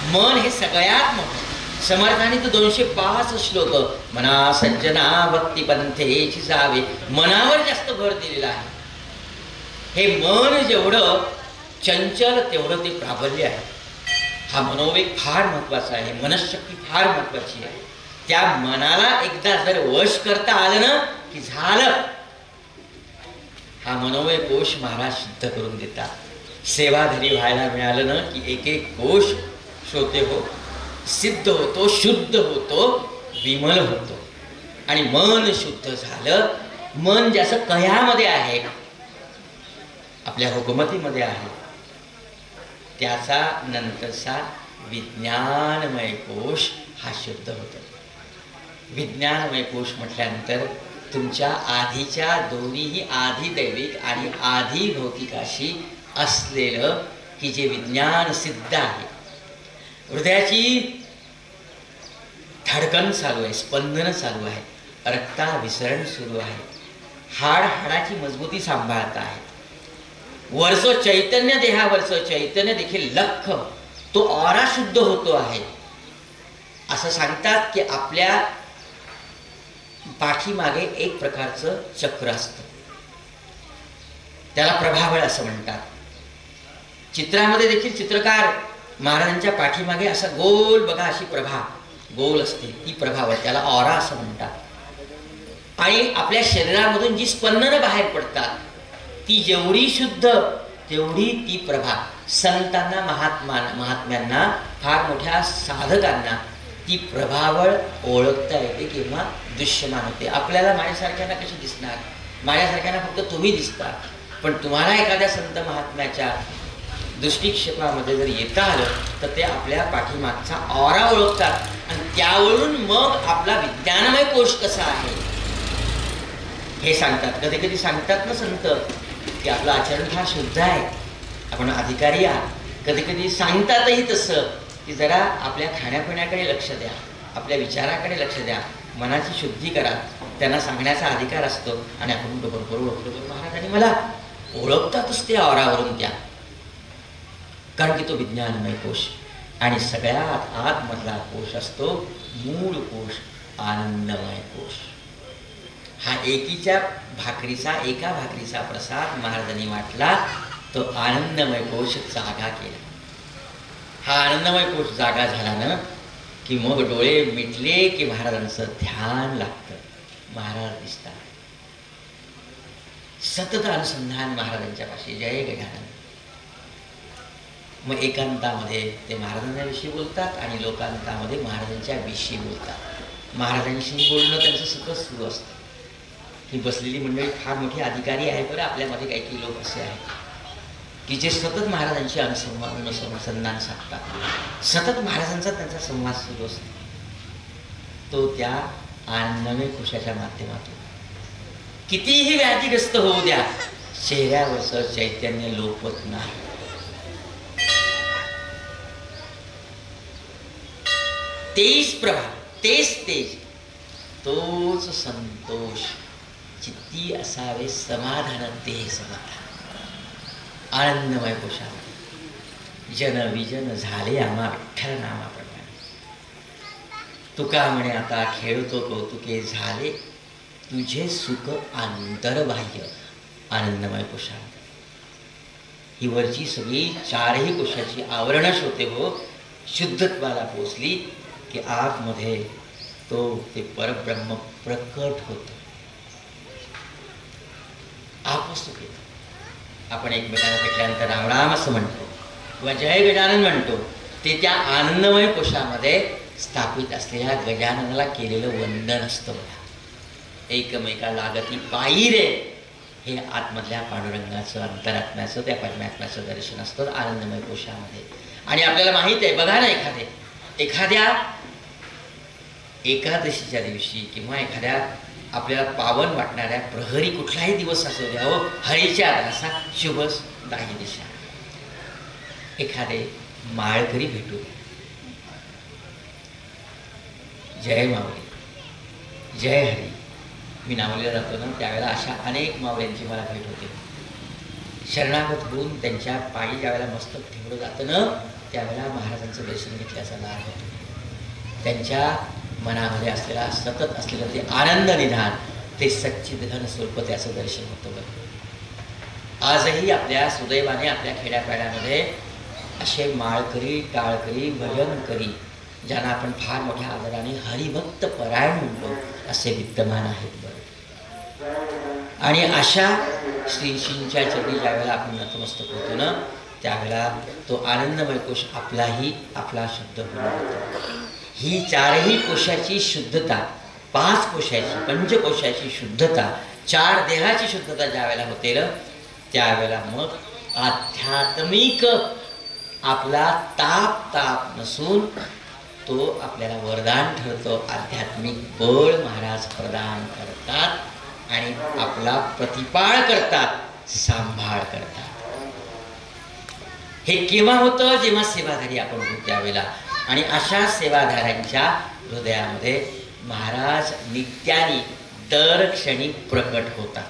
मन हे सगळ्यात मोठं. समर्थाने तर 205 श्लोक मना सज्जना भक्ती पंथेची जावे, मनावर जास्त भर दिलेला आहे. हे मन जेवढं चंचल तेवढं ते प्राबल्य आहे. हा मनोवेग फार महत्वाचा आहे, मनशक्ती फार महत्वाची आहे. त्या मनाला एकदा जर वश करता आलं ना की झालं. हा मनोवेग कोश महाराज सिद्ध करून देतात. सेवाधरी व्हायला मिळालं ना की एक एक कोश श्रोते हो सिद्ध होतो, शुद्ध होतो, विमल होतो. आणि मन शुद्ध झालं, मन ज्याचं कह्यामध्ये आहे, आपल्या हुकमतीमध्ये आहे, त्याचा नंतरचा विज्ञानमय कोश हा शुद्ध होतो. विज्ञानमय कोश म्हटल्यानंतर तुमच्या आधीच्या दोन्हीही आधी दैविक आणि आधी भौतिकाशी असलेलं की जे विज्ञान सिद्ध आहे, हृदयाची धडकन चालू आहे, स्पंदन चालू आहे, रक्ताभिसरण सुरू आहे, हाड हाडाची मजबूती सांभाळत आहे, वरचं चैतन्य देहावरचं चैतन्य देखील लख तो ऑरा शुद्ध होतो आहे. असं सांगतात की आपल्या पाठीमागे एक प्रकारचं चक्र असतं, त्याला प्रभावळ असं म्हणतात. चित्रामध्ये देखील चित्रकार महाराजांच्या पाठीमागे असा गोल बघा, अशी प्रभा गोल असते, ती प्रभावळ, त्याला ऑरा असं म्हणतात. आणि आपल्या शरीरामधून जी स्पंदनं बाहेर पडतात ती जेवढी शुद्ध तेवढी ती प्रभा. संतांना, महात्म्यांना, फार मोठ्या साधकांना ती प्रभावळ ओळखता येते किंवा दृश्यमान होते. आपल्याला माझ्यासारख्यांना कशी दिसणार? माझ्यासारख्यांना फक्त तुम्ही दिसता, पण तुम्हाला एखाद्या संत महात्म्याच्या दृष्टिक्षेपामध्ये जर येता आलं तर ते आपल्या पाठीमागचा ऑरा ओळखतात आणि त्यावरून मग आपला विज्ञानमय कोश कसा आहे हे सांगतात. कधी कधी सांगतात ना संत की आपलं आचरण फार शुद्ध आहे, आपण अधिकारी आहात. कधी कधी सांगतातही तसं की जरा आपल्या खाण्यापिण्याकडे लक्ष द्या, आपल्या विचाराकडे लक्ष द्या, मनाची शुद्धी करा. त्यांना सांगण्याचा अधिकार असतो आणि आपण बरोबर ओळखतो. महाराजांनी मला ओळखतातच ते ऑरावरून त्या, कारण की तो विज्ञानमय कोश. आणि सगळ्यात आतमधला कोश असतो मूळ कोश, आनंदमय कोश. हा एका भाकरीचा प्रसाद महाराजांनी वाटला, तो आनंदमय कोश जागा केला. हा आनंदमय कोश जागा झाला ना की मग डोळे मिटले की महाराजांचं ध्यान लागतं, महाराज दिसतात. सतत अनुसंधान महाराजांच्या पाशी. जय गजानन. मग एकांतामध्ये ते महाराजांच्याविषयी बोलतात आणि लोकांतामध्ये महाराजांच्या विषयी बोलतात. महाराजांशी बोलणं त्यांचं सतत सुरू असतं. ही बसलेली मंडळी फार मोठी अधिकारी आहे बरं. आपल्यामध्ये काही काही लोक असे आहेत की जे सतत महाराजांशी अनुसंधान साधतात, सतत महाराजांचा त्यांचा संवाद सुरू असतो. तो त्या आनंदमय कोशाच्या माध्यमातून कितीही व्याधीग्रस्त होऊ द्या, चेहऱ्यावरचं चैतन्य लोपत नाही. तेच प्रभा, तेच तेज, तोच संतोष, चित्ती असावे समाधान ते समाधान. आनंदमय कोशामध्ये जन विजन झाले आम्हा विठ्ठल नामाप्रमाणे. तुका म्हणे आता खेळतो कौतुके झाले तुझे सुख आंतरबाह्य. आनंदमय कोशामध्ये ही वरची सगळी चारही कोशाची आवरणच होते हो, शुद्धत्वाला पोचली की आतमध्ये तो ते परब्रह्म प्रकट होतो, आपसुख येतो. आपण एकमेकांना भेटल्यानंतर राम राम असं म्हणतो किंवा जय गजानन म्हणतो, ते त्या आनंदमय कोशामध्ये स्थापित असलेल्या गजाननाला केलेलं वंदन असतं. एकमेका लागती पायी रे, हे आतमधल्या पांडुरंगाचं, अंतरात्म्याचं, त्या परमात्म्याचं दर्शन असतं आनंदमय कोशामध्ये. आणि आपल्याला माहित आहे, बघा ना, एखाद्या एकादशीच्या दिवशी किंवा एखाद्या आपल्याला पावन वाटणाऱ्या प्रहरी कुठलाही दिवस असू द्या हो, हरीच्या असा शुभ दाही दिशा. एखादे माळकरी भेटू, जय माऊली, जय हरी, मी नावलेला जातो ना त्यावेळेला अशा अनेक मावळ्यांची मला भेट होते. शरणागत होऊन त्यांच्या पायी ज्यावेळेला मस्तक ठेवलं जातं ना त्यावेळेला महाराजांचं दर्शन घेतल्याचा लाभ होतो. त्यांच्या मनामध्ये असलेला सतत असलेलं ते आनंद निधान, ते सच्चिदघन स्वरूप त्याचं दर्शन होतं. बरं, आजही आपल्या सुदैवाने आपल्या खेड्यापाड्यामध्ये असे माळकरी, टाळकरी, भजनकरी, ज्यांना आपण फार मोठ्या आदराने हरिभक्त परायण म्हणतो, असे विद्यमान आहेत. बरं, आणि अशा श्रीशींच्या चरणी ज्यावेळेला आपण नतमस्तक होतो ना त्यावेळेला तो आनंदमय कोश आपला शुद्ध होतो. ही चारही कोशाची शुद्धता, 5 कोशाची, पंचकोशाची शुद्धता, 4 देहाची शुद्धता ज्यावेळेला होते ना त्यावेळेला मग आध्यात्मिक आपला ताप नसून तो आपल्याला वरदान ठरतो. आध्यात्मिक बळ महाराज प्रदान करतात आणि आपला प्रतिपाळ करतात, सांभाळ करतात. हे केव्हा होतं? जेव्हा सेवाधारी आपण होतो त्यावेळेला. आणि अशा सेवाधाऱ्यांच्या हृदयामध्ये महाराज नित्याने दर क्षणी प्रकट होतात.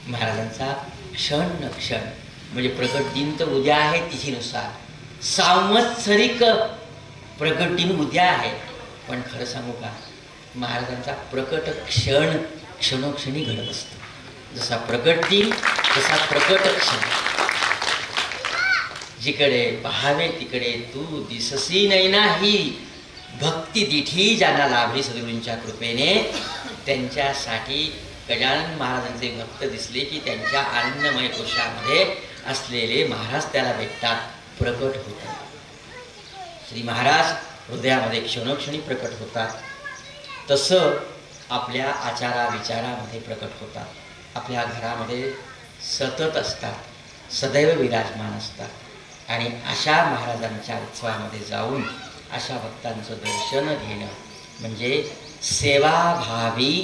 महाराजांचा क्षण न क्षण म्हणजे प्रकट दिन तर उद्या आहे तिथीनुसार, संवत्सरिक प्रकट दिन उद्या आहे. पण खरं सांगू का, महाराजांचा प्रकट क्षण क्षणोक्षणी घडत असतो. जसा प्रकट दिन तसा प्रकट क्षण. जिकडे पहावे तिकडे तू दिससी नाही, भक्ती दिठी ज्यांना लाभली सद्गुरूंच्या कृपेने, त्यांच्यासाठी गजानन महाराजांचे भक्त दिसले की त्यांच्या आनंदमय कोशामध्ये असलेले महाराज त्याला भेटतात, प्रकट होतात. श्री महाराज हृदयामध्ये क्षणोक्षणी प्रकट होतात. तसं आपल्या आचारा विचारामध्ये प्रकट होतात, आपल्या घरामध्ये सतत असतात, सदैव विराजमान असतात. आणि अशा महाराजांच्या उत्सवामध्ये जाऊन अशा भक्तांचं दर्शन घेणं म्हणजे सेवाभावी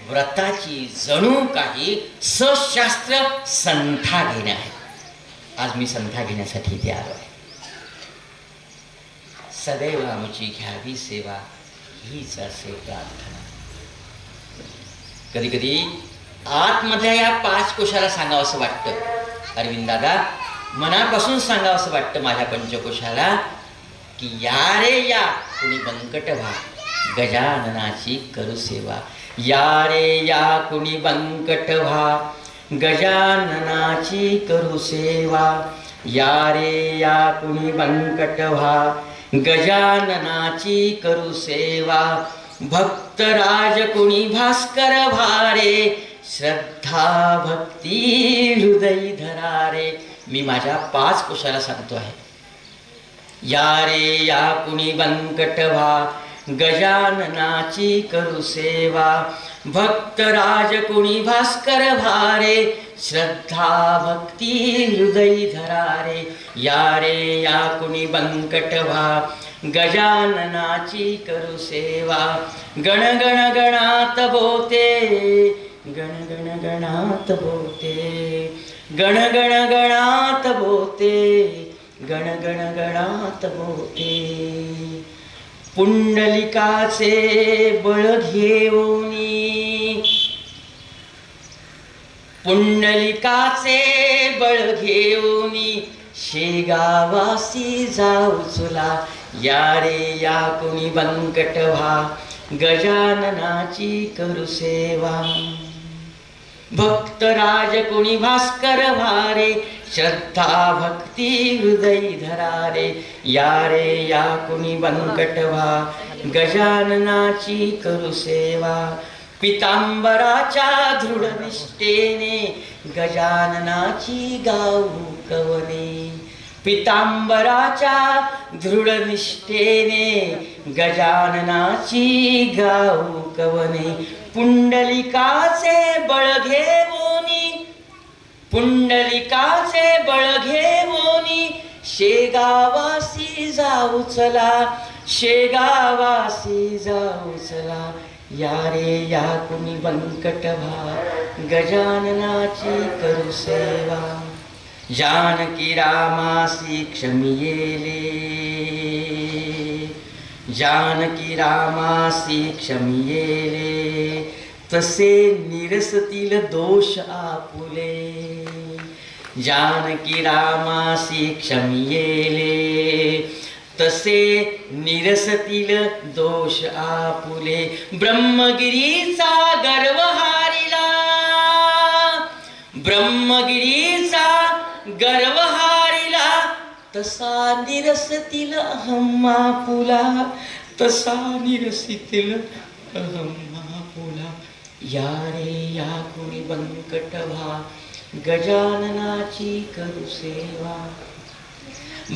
व्रताची जणू काही सशास्त्र संथा घेणं आहे. आज मी संथा घेण्यासाठी इथे आलो आहे. सदैव आमची घ्यावी सेवा हीच असे प्रार्थना. कधी कधी आतमधल्या या 5 कोशाला सांगावं असं वाटतं. अरविंद दादा, मनापासून सांगावं असं वाटतं माझ्या पंचकोशाला की या रे या कुणी बंकट व्हा, गजाननाची करू सेवा. या रे या कुणी बंकट व्हा, गजाननाची करू सेवा. या रे या कुणी बंकट व्हा, गजाननाची करू सेवा. भक्तराज कुणी भास्कर भारे, श्रद्धा भक्ती हृदय धरारे. मी माझ्या 5 कोशाला सांगतो आहे. या रे या कुणी बंकट व्हा, गजाननाची करू सेवा. भक्तराज कुणी भास्कर भारे, श्रद्धा भक्ती हृदय धरारे. या रे या कुणी बंकट व्हा, गजाननाची करू सेवा. गण गण गणात बोते, गण गण गणात बोते, गण गण गणात बोते, गण गण गणात बोते. पुंडलिकाचे बळ घेऊनी, पुंडलिकाचे बळ घेऊनी, शेगावासी जाऊ चला. या रे या कुणी बंकट व्हा, गजाननाची करू सेवा. भक्तराज कुणी भास्कर भारे, श्रद्धा भक्ती हृदय धरारे. या रे या कुणी बंकट व्हा, गजाननाची करू सेवा. पितांबराच्या दृढ निष्ठेने, गजाननाची गाऊ कवने. पितांबराच्या दृढ निष्ठेने, गजाननाची गाऊ कवने. पुंडलिकाचे बळ घेऊनी, पुंडलिकाचे बळ घेऊनी, शेगावासी जाऊ चला, शेगावासी जाऊ चला. या रे या कुणी बंकटभा गजाननाची करू सेवा जानकी रामासी क्षमियेले जानकी रामासी क्षमियेले तसे निरसतील दोष आपुले जानकी रामासी क्षमियेले तसे निरसतील दोष आपुले ब्रह्मगिरीचा गर्व हारिला ब्रह्मगिरीचा गर्व हारिला तसा निरसतील अहम आपुला तसा निरसितील अहम आपुला या रे या कुणी बंकटभा गजाननाची करू सेवा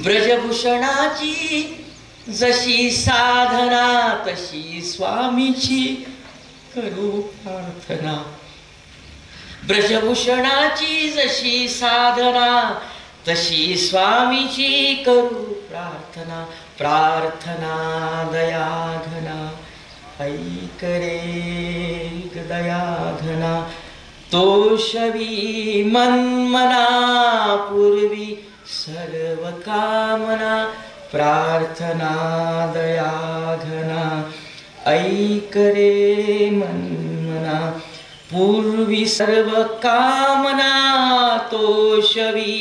ब्रजभूषणाची जशी साधना तशी स्वामीची करू प्रार्थना ब्रजभूषणाची जशी साधना तशी स्वामीची करू प्रार्थना प्रार्थना दयाघना ऐक रे दयाघना तोषवी मन्मना पूर्वी सर्व कामना प्रार्थना दयाघना ऐक रे मन्मना पूर्वी सर्व कामना तोषवी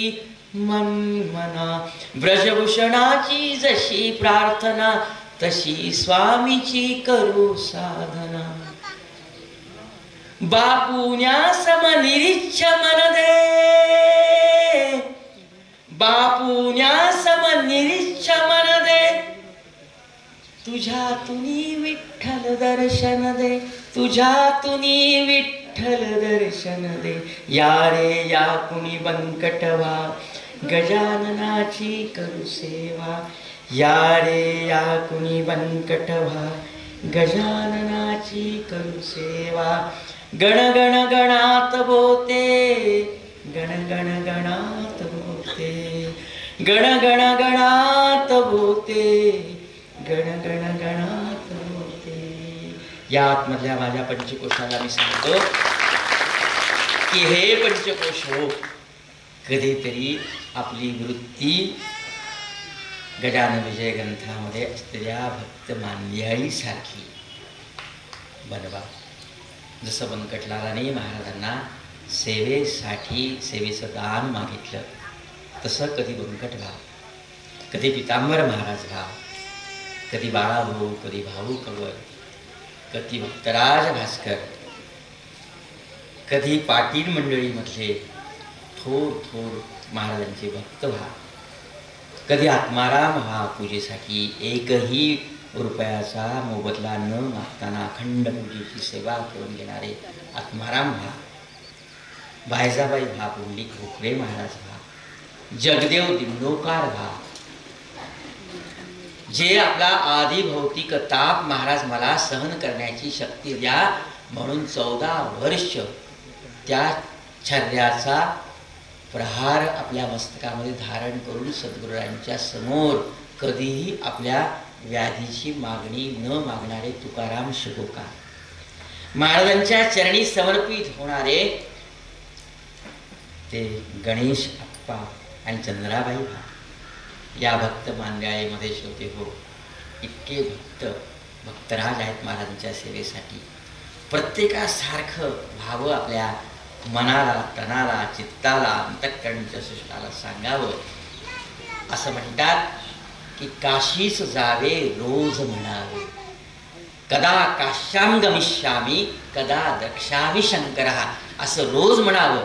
मन्मना ब्रजभूषणाची जशी प्रार्थना तशी स्वामीची करू साधना बापुन्या समनिरीच्छ मन दे बापुन्या समनिरीच्छ मन दे तुझ्या तुनी विठ्ठल दर्शन दे तुझ्या तुनी विठ्ठल दर्शन दे या रे या कुणी बंकटवा गजाननाची करू सेवा या रे या कुणी बंकटवा गजाननाची करू सेवा गण गण गणात बोते गण गण गणात बोते गण गण गणात बोते गण गण गणात बोते या आतमधल्या माझ्या पंचकोशाला मी सांगतो की हे पंचकोश हो कधीतरी आपली वृत्ती गजानन विजय ग्रंथामध्ये असलेल्या भक्त मांदियाळी सारखी बनवा जसं बंकटलालाने महाराजांना सेवेसाठी सेवेचं दान मागितलं तसं कधी बंकट व्हा कधी पितांबर महाराज व्हा कधी बाळाभाऊ कधी भाऊ कवर कधी भक्तराज भास्कर कधी पाटील मंडळीमधले थोर थोर महाराजांचे भक्त व्हा कधी आत्माराम व्हा पूजेसाठी एकही रुपयाचा मोबदला न मागताना अखंड पूजेची सेवा करून घेणारे आत्माराम व्हा बायजाबाई व्हा पुंडलिक भोकरे महाराज व्हा जगदेव दिंडोकार व्हा जे आपला आधी भौतिक ताप महाराज मला सहन करण्याची शक्ती द्या म्हणून 14 वर्ष त्या छर्याचा प्रहार आपल्या मस्तकामध्ये धारण करून सद्गुरूंच्या समोर कधीही आपल्या व्याधीची मागणी न मागणारे तुकाराम शिरोकार महाराजांच्या चरणी समर्पित होणारे ते गणेश अप्पा आणि चंद्राबाई भा या भक्त मांदियाळीमध्ये श्रोते हो इतके भक्तराज आहेत महाराजांच्या सेवेसाठी प्रत्येकासारखं भावं आपल्या मनाला तनाला चित्ताला अंतःकरणाच्या सृष्टाला सांगावं असं म्हणतात की काशीस जावे रोज म्हणावे कदा काश्याम गमिष्यामी कदा द्रक्ष्यामी शंकरः असं रोज म्हणावं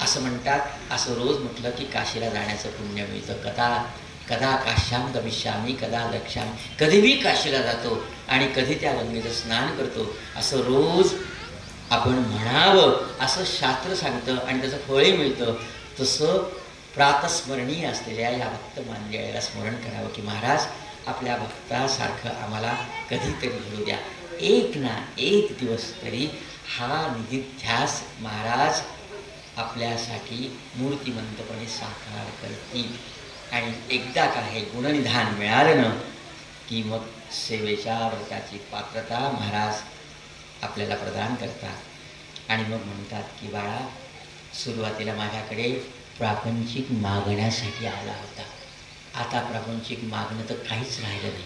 असं म्हणतात असं रोज म्हटलं की काशीला जाण्याचं पुण्य मिळतं कदा कदा काश्याम गमिष्यामी कदा द्रक्ष्यामी कधी मी काशीला जातो आणि कधी त्या गंगेचं स्नान करतो असं रोज आपण म्हणावं असं शास्त्र सांगतं आणि त्याचं फळही मिळतं तसं प्रातस्मरणीय असलेल्या या भक्त मांदियाळीला स्मरण करावं की महाराज आपल्या भक्तासारखं आम्हाला कधीतरी घडू द्या एक ना एक दिवस तरी हा निधिध्यास महाराज आपल्यासाठी मूर्तिमंतपणे साकार करतील आणि एकदा का हे गुणनिधान मिळालं ना की मग सेवेच्या व्रताची पात्रता महाराज आपल्याला प्रदान करतात आणि मग म्हणतात की बाळा, सुरुवातीला माझ्याकडे प्रापंचिक मागण्यासाठी आला होता, आता प्रापंचिक मागणं तर काहीच राहिलं नाही,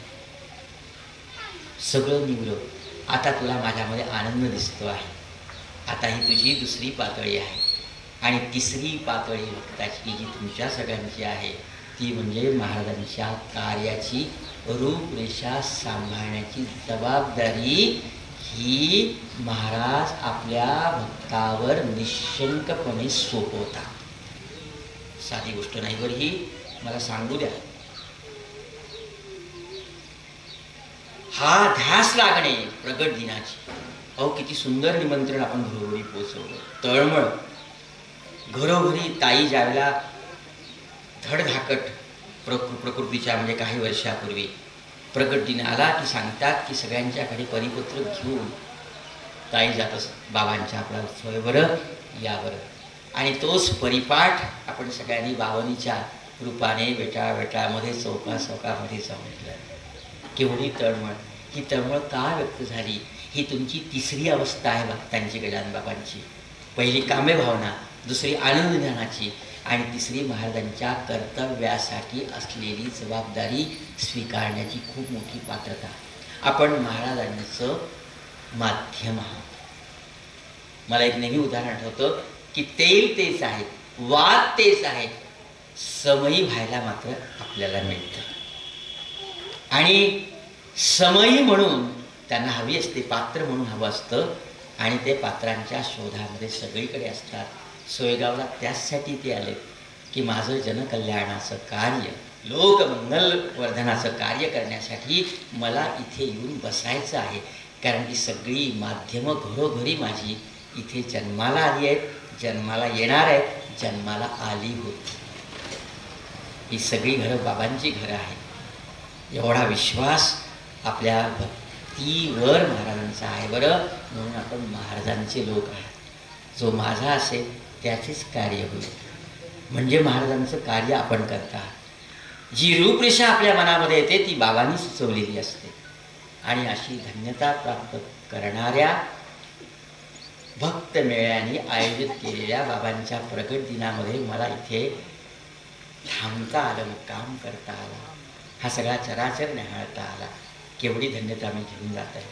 सगळं निवलं, आता तुला माझ्यामध्ये आनंद दिसतो आहे. आता ही तुझी दुसरी पातळी आहे. आणि तिसरी पातळी भक्ताची जी तुमच्या सगळ्यांची आहे ती म्हणजे महाराजांच्या कार्याची रूपरेषा सांभाळण्याची जबाबदारी ही महाराज आपल्या भक्तावर निशंकपणे सोपवतात. साधी गोष्ट नाही बरं ही, मला सांगू द्या. हा ध्यास लागणे प्रगट दिनाची. अहो किती सुंदर निमंत्रण आपण घरोघरी पोचवलं. तळमळ घरोघरी ताई ज्यावेळेला धडधाकट प्रकृतीच्या म्हणजे काही वर्षापूर्वी प्रगट दिन आला की सांगतात की सगळ्यांच्याकडे परिपत्र घेऊन ताई जात असत बाबांच्या आपला सोयवर यावर. आणि तोच परिपाठ आपण सगळ्यांनी बावनीच्या रूपाने वेटाळामध्ये चौकामध्ये समजलं. केवढी तळमळ. ही तळमळ का व्यक्त झाली? ही तुमची तिसरी अवस्था आहे भक्तांची, गजानन बाबांची. पहिली काम्य भावना, दुसरी आनंद ज्ञानाची आणि तिसरी महाराजांच्या कर्तव्यासाठी असलेली जबाबदारी स्वीकारण्याची खूप मोठी पात्रता. आपण महाराजांचं माध्यम आहात. मला एक नेहमी उदाहरण आठवतं की तेल तेच आहे, वाद तेच आहे, समयी व्हायला मात्र आपल्याला मिळतं. आणि समयी म्हणून त्यांना हवी असते, पात्र म्हणून हवं असतं आणि ते पात्रांच्या शोधामध्ये सगळीकडे असतात. सोयगावला त्याचसाठी ते आले की माझं जनकल्याणाचं कार्य, लोकमंगल वर्धनाचं कार्य करण्यासाठी मला इथे येऊन बसायचं आहे. कारण की सगळी माध्यमं घरोघरी माझी इथे जन्माला आली आहेत, जन्माला येणार आहेत, जन्माला आली होती. ही सगळी घरं बाबांची घरं आहेत. एवढा विश्वास आपल्या भक्तीवर महाराजांचा आहे बरं. म्हणून आपण महाराजांचे लोक आहात. जो माझा असेल त्याचेच कार्य होईल. म्हणजे महाराजांचं कार्य आपण करता. जी रूपरेषा आपल्या मनामध्ये येते ती बाबांनी सुचवलेली असते. आणि अशी धन्यता प्राप्त करणाऱ्या भक्त मेळ्यांनी आयोजित केलेल्या बाबांच्या प्रगट दिनामध्ये मला इथे थांबता आलं, मुक्काम करता आला, हा सगळा चराचर निहाळता आला. केवढी धन्यता मी घेऊन जात आहे.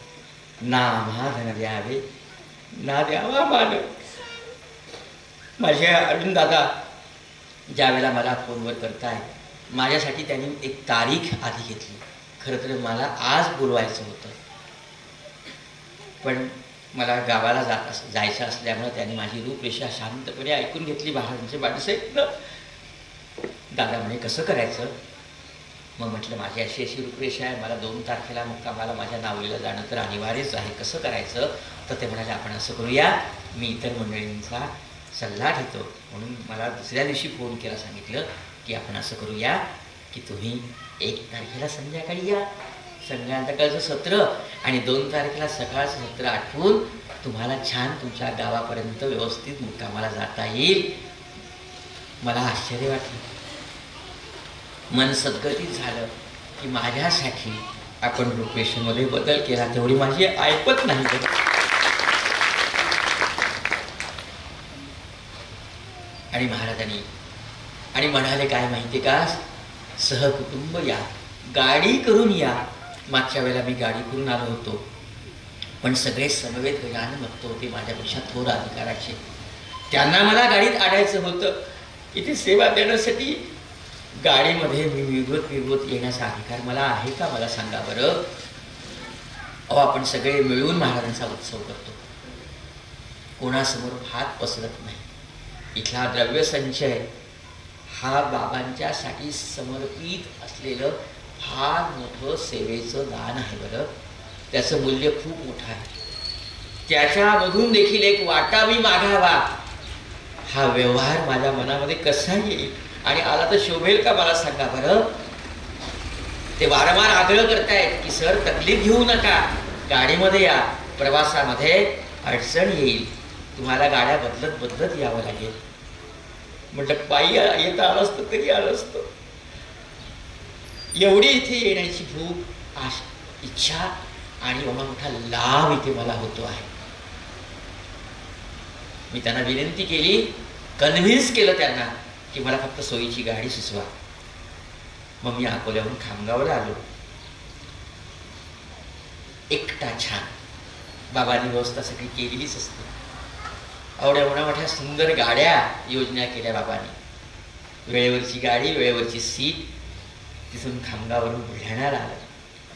ना महाधन द्यावे ना द्यावा मान. माझे अरुण दादा ज्या वेळेला मला फोनवर करताय, माझ्यासाठी त्यांनी एक तारीख आधी घेतली. खरं तर मला आज बोलवायचं होतं, पण मला गावाला जायचं असल्यामुळं त्यांनी माझी रूपरेषा शांतपणे ऐकून घेतली. महाराजांचे बाजूसाहेब दादा म्हणे कसं करायचं? मग म्हटलं माझी अशी अशी रूपरेषा आहे, मला 2 तारखेला मुक्कामाला माझ्या नावलीला जाणं तर अनिवार्यच आहे, कसं करायचं? तर ते म्हणाले आपण असं करूया, मी इतर मंडळींचा सल्ला घेतो. म्हणून मला दुसऱ्या दिवशी फोन केला, सांगितलं की आपण असं करूया की तुम्ही 1 तारखेला संध्याकाळी या, संध्याकाळचं सत्र, आणि 2 तारखेला सकाळचं सत्र आठवून तुम्हाला छान तुमच्या गावापर्यंत व्यवस्थित मुक्कामाला जाता येईल. मला आश्चर्य वाटलं, मन सद्गतीत झालं की माझ्यासाठी आपण रूपरेषेमध्ये बदल केला, तेवढी माझी ऐपत नाही. आणि महाराजांनी आणि म्हणाले काय माहिती का, सहकुटुंब या, गाडी करून या. मागच्या वेळेला मी गाडी करून आलो होतो, पण सगळे समवेत गजानन भक्त होते माझ्यापेक्षा थोर अधिकाराचे. त्यांना मला गाडीत आणायचं होतं. इथे सेवा देण्यासाठी गाडीमध्ये मी विगवत येण्याचा अधिकार मला आहे का? मला सांगा बरं. अहो आपण सगळे मिळून महाराजांचा उत्सव करतो, कोणासमोर हात पसरत नाही. इथला द्रव्यसंचय हा बाबांच्यासाठी समर्पित असलेलं फार मोठं सेवेचं दान आहे बरं. त्याचं मूल्य खूप मोठं आहे. त्याच्यामधून देखील एक वाटा मी मागावा, हा व्यवहार माझ्या मनामध्ये कसा येईल? आणि आला तर शोभेल का मला सांगा बरं. ते वारंवार आग्रह करतायत की सर तकलीफ घेऊ नका, गाडीमध्ये या, प्रवासामध्ये अडचण येईल, तुम्हाला गाड्या बदलत यावं लागेल. म्हटलं पायी येता आलं असतं तरी आलं असतं. एवढी इथे येण्याची भूक इच्छा आणि एवढा मोठा लाभ इथे मला होतो आहे. मी त्यांना विनंती केली, कन्व्हिन्स केलं त्यांना की मला फक्त सोयीची गाडी सुचवा. मग मी अकोल्याहून खामगावला आलो. एकटा छान, बाबांनी व्यवस्था सगळी केलेलीच असते. एवढ्या मोठ्या सुंदर गाड्या योजना केल्या बाबांनी. वेळेवरची गाडी, वेळेवरची सीट. तिथून खामगाववरून बुलढाण्याला आलं.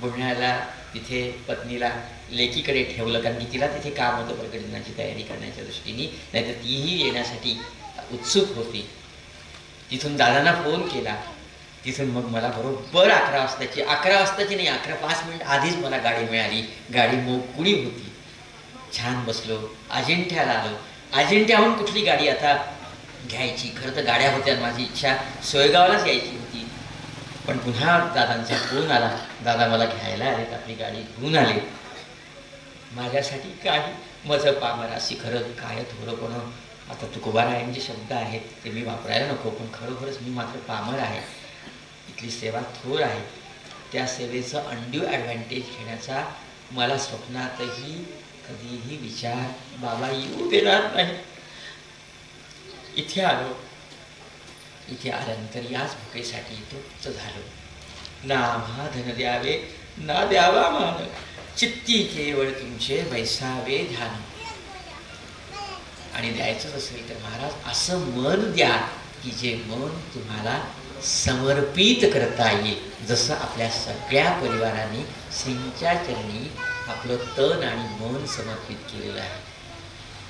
बुलढाण्याला तिथे पत्नीला लेकीकडे ठेवलं, कारण की तिला तिथे काम होतं प्रकटनाची तयारी करण्याच्या दृष्टीने, नाहीतर तीही येण्यासाठी उत्सुक होती. तिथून दादांना फोन केला. तिथून मग मला बरोबर 11 वाजताची नाही, 11:05 आधीच मला गाडी मिळाली. गाडी मोकळी होती. छान बसलो. अजिंठ्याला आलो. अजिंठ्याहून कुठली गाडी आता घ्यायची? खरं तर गाड्या होत्या. माझी इच्छा सोयगावलाच यायची होती. पण पुन्हा दादांचा फोन आला. दादा मला घ्यायला आलेत, आपली गाडी घेऊन आले. माझ्यासाठी काही माझं पामराशी, खरं काय थोडं पण आता तुकोबारायांचे शब्द आहेत ते मी वापरायला नको, पण खरोखरच मी मात्र पामर आहे. इथली सेवा थोर आहे. त्या सेवेचं अनड्यू ॲडव्हान्टेज घेण्याचा मला स्वप्नातही कधीही विचार बाबा येऊ देणार नाही. इथे आलो. इथे आल्यानंतर याच भुकेसाठी तृप्त झालो. ना आम्हा धन द्यावे ना द्यावा मान, चित्ती केवळ तुमचे बैसावे ध्यान. आणि द्यायचंच असेल तर महाराज असं मन द्या की जे मन तुम्हाला समर्पित करता येईल. जसं आपल्या सगळ्या परिवाराने श्रींच्या चरणी आपलं तन आणि मन समर्पित केलेलं आहे.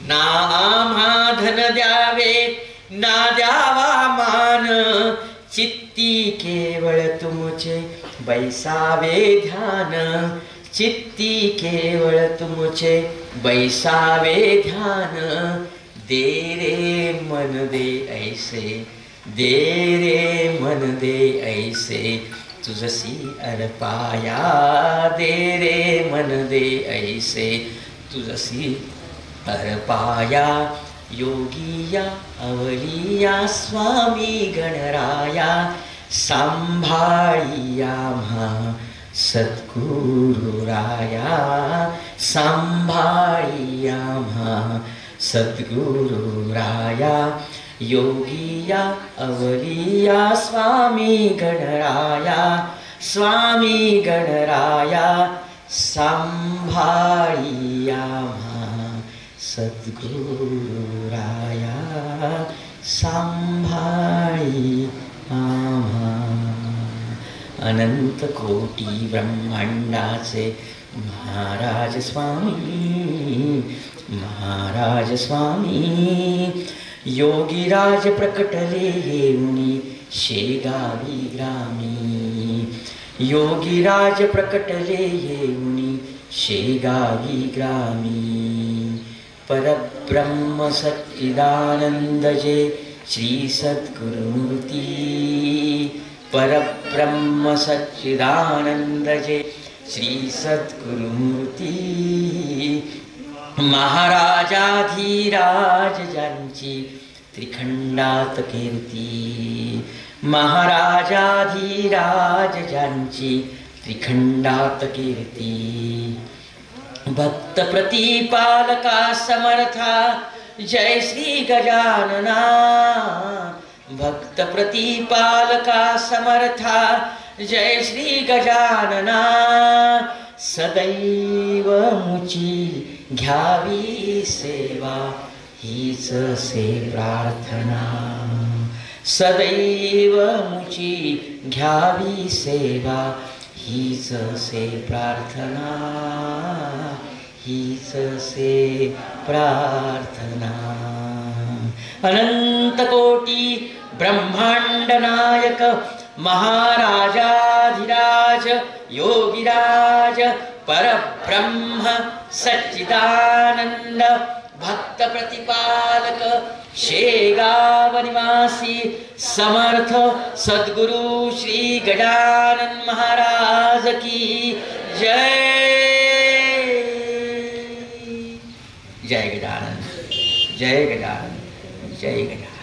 ना आम्हा धन द्यावे ना द्यावा मान, चित्ती केवळ तुमचे बैसावे ध्यान. चित्ती केवळ तुमचे बैसावे ध्यान. दे रे मन दे ऐसे, दे रे मन दे ऐसे, तुझसी अर्पाया. दे रे मन दे ऐसे, तुझसी अर्पाया. योगिया अवलिया स्वामी गणराया, सांभाळिया म्हा सद्गुरुराया. सांभाळिया म्हा सद्गुरुराया. योगिया अवलिया स्वामी गणराया, स्वामी गणराया. सांभाळिया म्हा सद्गुरुराया. सांभाळी आम्हा. अनंत कोटी ब्रह्मांडाचे महाराज स्वामी, महाराज स्वामी. योगीराज प्रकटले येऊनी शेगावी ग्रामी. योगीराज प्रकटले येऊनी शेगावी ग्रामी. परब्रह्म सच्चिदानंद जे श्री सद्गुरुमूर्ती. परब्रह्म सच्चिदानंद जे श्री सद्गुरुमूर्ती. महाराजाधीराज ज्यांची त्रिखंडात कीर्ती. महाराजाधीराज ज्यांची त्रिखंडात कीर्ती. भक्त प्रतिपालका समर्था जय श्री गजानना. भक्त प्रतिपालका समर्था जय श्री गजानना. सदैव मुची घ्यावी सेवा हीच से प्रार्थना. सदैव मुची घ्यावी सेवा हीच से प्रार्थना. हीच से प्रार्थना. अनंत कोटी ब्रह्मांड नायक महाराजाधिराज योगिराज परब्रह्म सच्चिदानंद भक्त प्रतिपालक शेगाव निवासी समर्थ सद्गुरु श्री गजानन महाराज की जय. जय गजानन, जय गजानन, जय गजानन.